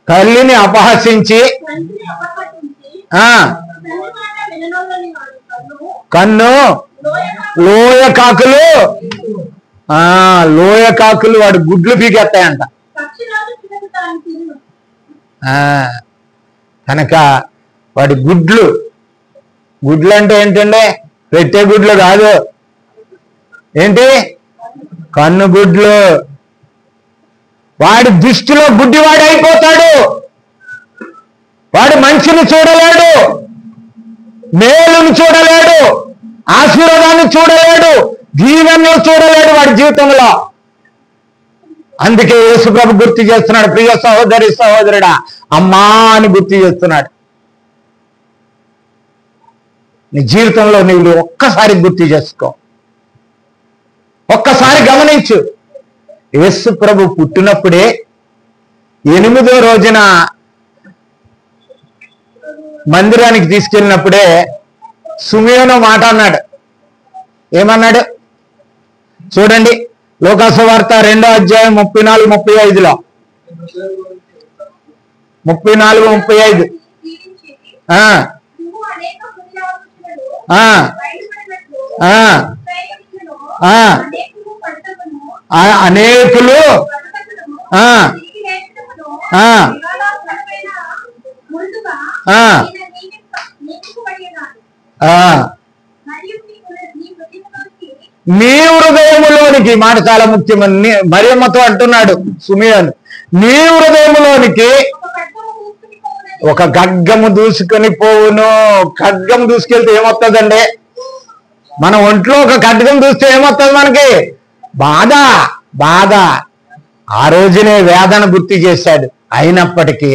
తల్లిని అపహసించి కన్ను లోయ కాకులు వాడు గుడ్లు పీకేస్తాయంట. కనుక వాడి గుడ్లు అంటే ఏంటంటే పెట్టే గుడ్లు కాదు, ఏంటి కన్ను గుడ్లు. వాడి దృష్టిలో గుడ్డివాడు అయిపోతాడు. వాడు మంచిని చూడలేడు, మేలుని చూడలేడు, ఆశీర్వాదాన్ని చూడలేడు, దీవెనలు చూడలేడు వాడి జీవితంలో. అందుకే యేసుప్రభు గుర్తు చేస్తున్నాడు, ప్రియ సహోదరి సహోదరుడా, అమ్మా అని గుర్తు చేస్తున్నాడు. నీ జీవితంలో నీవు ఒక్కసారి గుర్తు చేసుకో, ఒక్కసారి గమనించు. యేసు ప్రభు పుట్టినప్పుడే 8వ రోజున మందిరానికి తీసుకెళ్ళినప్పుడే సుమయోను మాట అన్నాడు. ఏమన్నాడు చూడండి, లోకాసు వార్త 2వ అధ్యాయం 34-35లో 34-35 అనేకులు నీ హృదయములోనికి, మాట చాలా ముఖ్యమని మరియమ్మతో అంటున్నాడు సుమయోను, నీ హృదయములోనికి ఒక ఖడ్గము దూసుకొని పోవును. ఖడ్గం దూసుకెళ్తే ఏమొస్తుందండి? మన ఒంట్లో ఒక ఖడ్గం దూస్తే ఏమొస్తుంది మనకి? బాధ. ఆ రోజునే వేదన గుర్తు చేశాడు. అయినప్పటికీ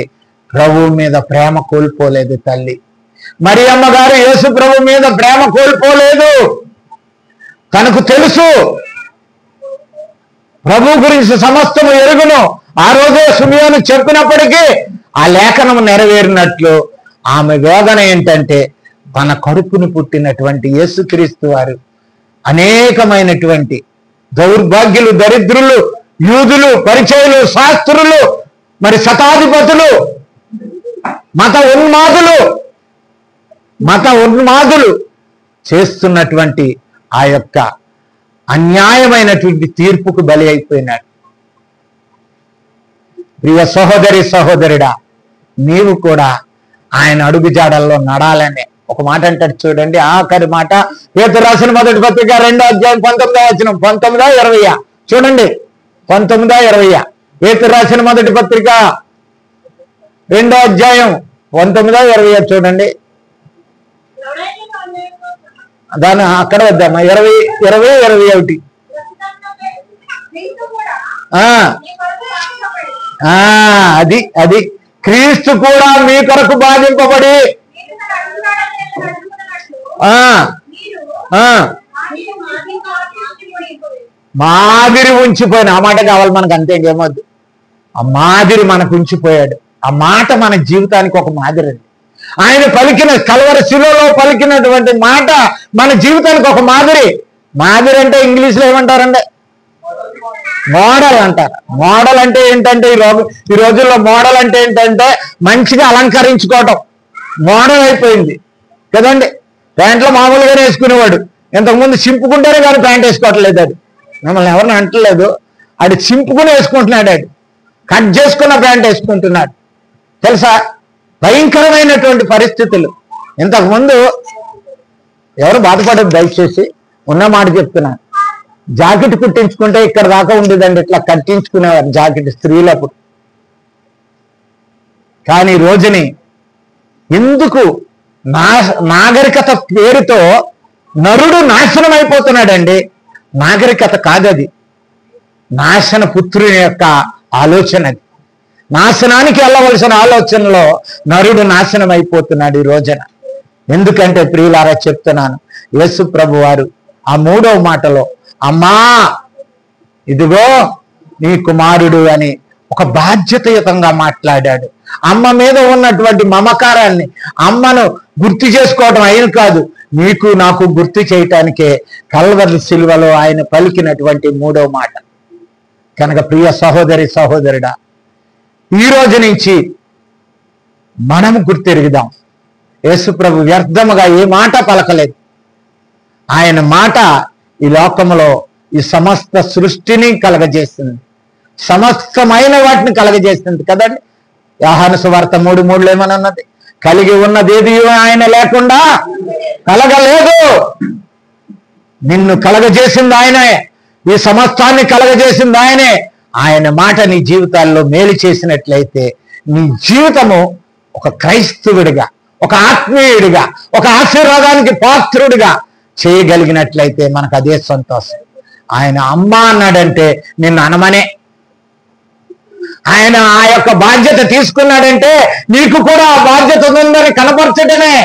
ప్రభువు మీద ప్రేమ కోల్పోలేదు తల్లి. మరియమ్మ గారు యేసు ప్రభు మీద ప్రేమ కోల్పోలేదు. తనకు తెలుసు, ప్రభు గురించి సమస్తము ఎరుగును. ఆ రోజే సుమయోను చెప్పినప్పటికీ ఆ లేఖనం నెరవేరినట్లు ఆమె వేదన ఏంటంటే, తన కడుపును పుట్టినటువంటి యేసుక్రీస్తు వారు అనేకమైనటువంటి దౌర్భాగ్యులు, దరిద్రులు, యూదులు, పరిచయులు, శాస్త్రులు, మరి శతాధిపతులు, మత ఉన్మాదులు చేస్తున్నటువంటి ఆ యొక్క అన్యాయమైనటువంటి తీర్పుకు బలి అయిపోయినాడు. ప్రియ సహోదరి సహోదరుడా, నీవు కూడా ఆయన అడుగుజాడల్లో నడాలని ఒక మాట అంటాడు చూడండి. ఆఖరి మాట పేతురు రాసిన మొదటి పత్రిక 2వ అధ్యాయం 19వ వచనం, 19-20 చూడండి. 19-20 పేతురు రాసిన మొదటి పత్రిక 2వ అధ్యాయం 19-20 చూడండి. దాని అక్కడ వద్దామా? 20-21 అది క్రీస్తు కూడా మీ కొరకు బాధింపబడి మాదిరి ఉంచిపోయిన, ఆ మాట కావాలి మనకు, అంతే ఇంకేమొద్దు. ఆ మాదిరి మనకు ఉంచిపోయాడు. ఆ మాట మన జీవితానికి ఒక మాదిరి అండి. ఆయన పలికిన కల్వరి శిలువలో పలికినటువంటి మాట మన జీవితానికి ఒక మాదిరి. మాదిరి అంటే ఇంగ్లీష్లో ఏమంటారండి? మోడల్ అంటారు. మోడల్ అంటే ఏంటంటే ఈ రోజుల్లో మోడల్ అంటే ఏంటంటే మంచిగా అలంకరించుకోవటం మోడల్ అయిపోయింది కదండి. ప్యాంట్లో మామూలుగానే వేసుకునేవాడు, ఇంతకుముందు చింపుకుంటేనే కానీ ప్యాంట్ వేసుకోవట్లేదు. అది మిమ్మల్ని ఎవరిని అంటలేదు, అది చింపుకుని వేసుకుంటున్నాడు, అది కట్ చేసుకున్న ప్యాంట్ వేసుకుంటున్నాడు. తెలుసా, భయంకరమైనటువంటి పరిస్థితులు. ఇంతకుముందు ఎవరు బాధపడదు దయచేసి, ఉన్న మాట చెప్తున్నాను. జాకెట్ కుట్టించుకుంటే ఇక్కడ దాకా ఉండేదండి, ఇట్లా కట్టించుకునేవారు జాకెట్ స్త్రీలకు. కానీ రోజుని ఎందుకు నాగరికత పేరుతో నరుడు నాశనం అయిపోతున్నాడండి. నాగరికత కాదది, నాశన పుత్రుని యొక్క ఆలోచన. అది నాశనానికి వెళ్ళవలసిన ఆలోచనలో నరుడు నాశనం అయిపోతున్నాడు ఈ రోజున. ఎందుకంటే ప్రియులారా చెప్తున్నాను, యేసు ప్రభు వారు ఆ 3వ మాటలో అమ్మా ఇదిగో నీ కుమారుడు అని ఒక బాధ్యతయుతంగా మాట్లాడాడు. అమ్మ మీద ఉన్నటువంటి మమకారాన్ని, అమ్మను గుర్తు చేసుకోవడం అయిన కాదు, నీకు నాకు గుర్తు చేయటానికే కల్వరి సిలువలో ఆయన పలికినటువంటి 3వ మాట. కనుక ప్రియ సహోదరి సహోదరుడా, ఈ రోజు నుంచి మనం గుర్తెరుగుదాం. యేసు ప్రభు వ్యర్థముగా ఏ మాట పలకలేదు. ఆయన మాట ఈ లోకంలో ఈ సమస్త సృష్టిని కలగజేసింది, సమస్తమైన వాటిని కలగజేసింది కదండి. యోహాను సువార్త 3:3 ఏమన్నది, కలిగి ఉన్నదేది ఆయన లేకుండా కలగలేదు. నిన్ను కలగజేసింది ఆయనే, ఈ సమస్తాన్ని కలగజేసింది ఆయనే. ఆయన మాట నీ జీవితాల్లో మేలు చేసినట్లయితే నీ జీవితము ఒక క్రైస్తవుడిగా, ఒక ఆత్మీయుడిగా, ఒక ఆశీర్వాదానికి పాత్రుడిగా చేయగలిగినట్లయితే మనకు అదే సంతోషం. ఆయన అమ్మ అన్నాడంటే నిన్ను అనమనే. ఆయన ఆ యొక్క బాధ్యత తీసుకున్నాడంటే నీకు కూడా ఆ బాధ్యత ఉందని కనపరచడమే.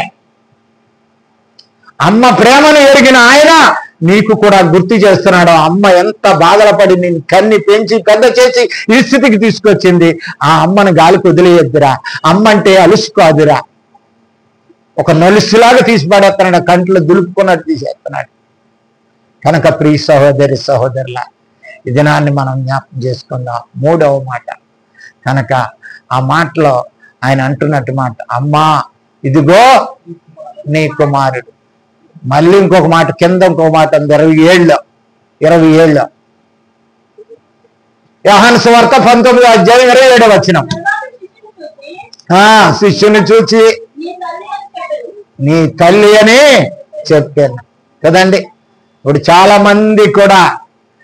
అమ్మ ప్రేమను ఎరిగిన ఆయన నీకు కూడా గుర్తు చేస్తున్నాడు. అమ్మ ఎంత బాధలు పడి నిన్ను కన్ని పెంచి పెద్ద చేసి ఈ స్థితికి తీసుకొచ్చింది. ఆ అమ్మను గాలికి వదిలేయద్దురా. అమ్మ అంటే అలుసు కాదురా, ఒక నలుసులాగా తీసి పడేస్తున్నాడు, కంట్లో దులుపుకున్నట్టు తీసేస్తున్నాడు. కనుక ప్రియ సహోదరి సహోదరుల, ఈ దినాన్ని మనం జ్ఞాపకం చేసుకుందాం. 3వ మాట. కనుక ఆ మాటలో ఆయన అంటున్నట్టు మాట, అమ్మా ఇదిగో నీ కుమారుడు. మళ్ళీ ఇంకొక మాట, కింద ఇంకొక మాట ఉంది 27 యోహాను సువార్త 19వ అధ్యాయం 27వ వచనం. శిష్యుని చూచి నీ తల్లి అని చెప్పాను కదండి. ఇప్పుడు చాలా మంది కూడా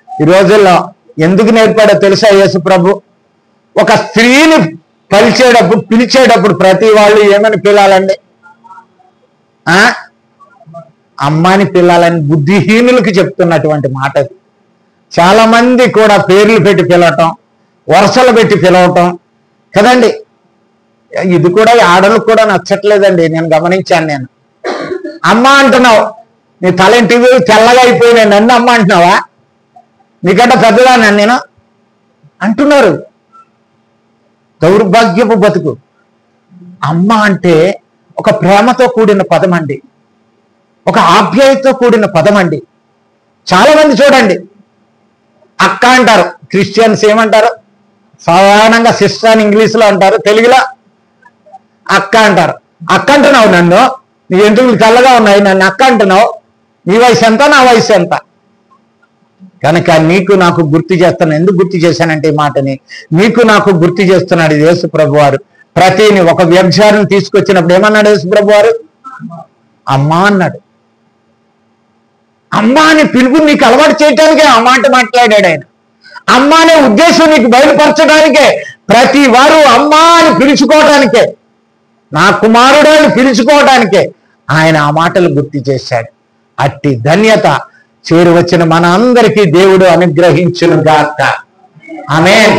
ఈ రోజుల్లో ఎందుకు నేర్పాడో తెలుసా యేసు ప్రభు? ఒక స్త్రీని పిలిచేటప్పుడు ప్రతి వాళ్ళు ఏమని పిలాలండి? అమ్మాని పిల్లాలని బుద్ధిహీనులకి చెప్తున్నటువంటి మాట. చాలా మంది కూడా పేర్లు పెట్టి పిలవటం, వరుసలు పెట్టి పిలవటం కదండి. ఇది కూడా ఆడలకు కూడా నచ్చట్లేదండి, నేను గమనించాను. నేను అమ్మ అంటున్నావు, నీ తలంటి తెల్లగా అయిపోయినా నన్ను అమ్మ అంటున్నావా? నీకంటే పెద్దదా నేను అంటున్నారు. దౌర్భాగ్యపు బతుకు. అమ్మ అంటే ఒక ప్రేమతో కూడిన పదం అండి, ఒక ఆప్యాయతతో కూడిన పదం అండి. చాలా మంది చూడండి అక్క అంటారు, క్రిస్టియన్స్ ఏమంటారు? సాధారణంగా సిస్టర్ అని ఇంగ్లీష్లో అంటారు, తెలుగులో అక్క అంటారు. అక్క అంటున్నావు నన్ను, నీ ఎంట్రుకలు తెల్లగా ఉన్నాయి, నన్ను అక్క అంటున్నావు. నీ వయసు ఎంత, నా వయసు ఎంత? కనుక నీకు నాకు గుర్తు చేస్తాను. ఎందుకు గుర్తు చేశానంటే ఈ మాటని నీకు నాకు గుర్తు చేస్తున్నాడు యేసు ప్రభు వారు. ప్రతిని ఒక వ్యభిచారం తీసుకొచ్చినప్పుడు ఏమన్నాడు యేసు ప్రభు వారు? అమ్మా అన్నాడు. అమ్మ అని పిలుపు నీకు అలవాటు చేయడానికే ఆ మాట మాట్లాడాడు ఆయన. అమ్మ అనే ఉద్దేశం నీకు బయలుపరచడానికే, ప్రతి వారు అమ్మ అని పిలుచుకోవడానికే, నా కుమారుడు అని పిలుచుకోవడానికే ఆయన ఆ మాటలు గుర్తు చేశాడు. అట్టి ధన్యత చేరువచ్చిన మన అందరికీ దేవుడు అనుగ్రహించును గాక. ఆమేన్.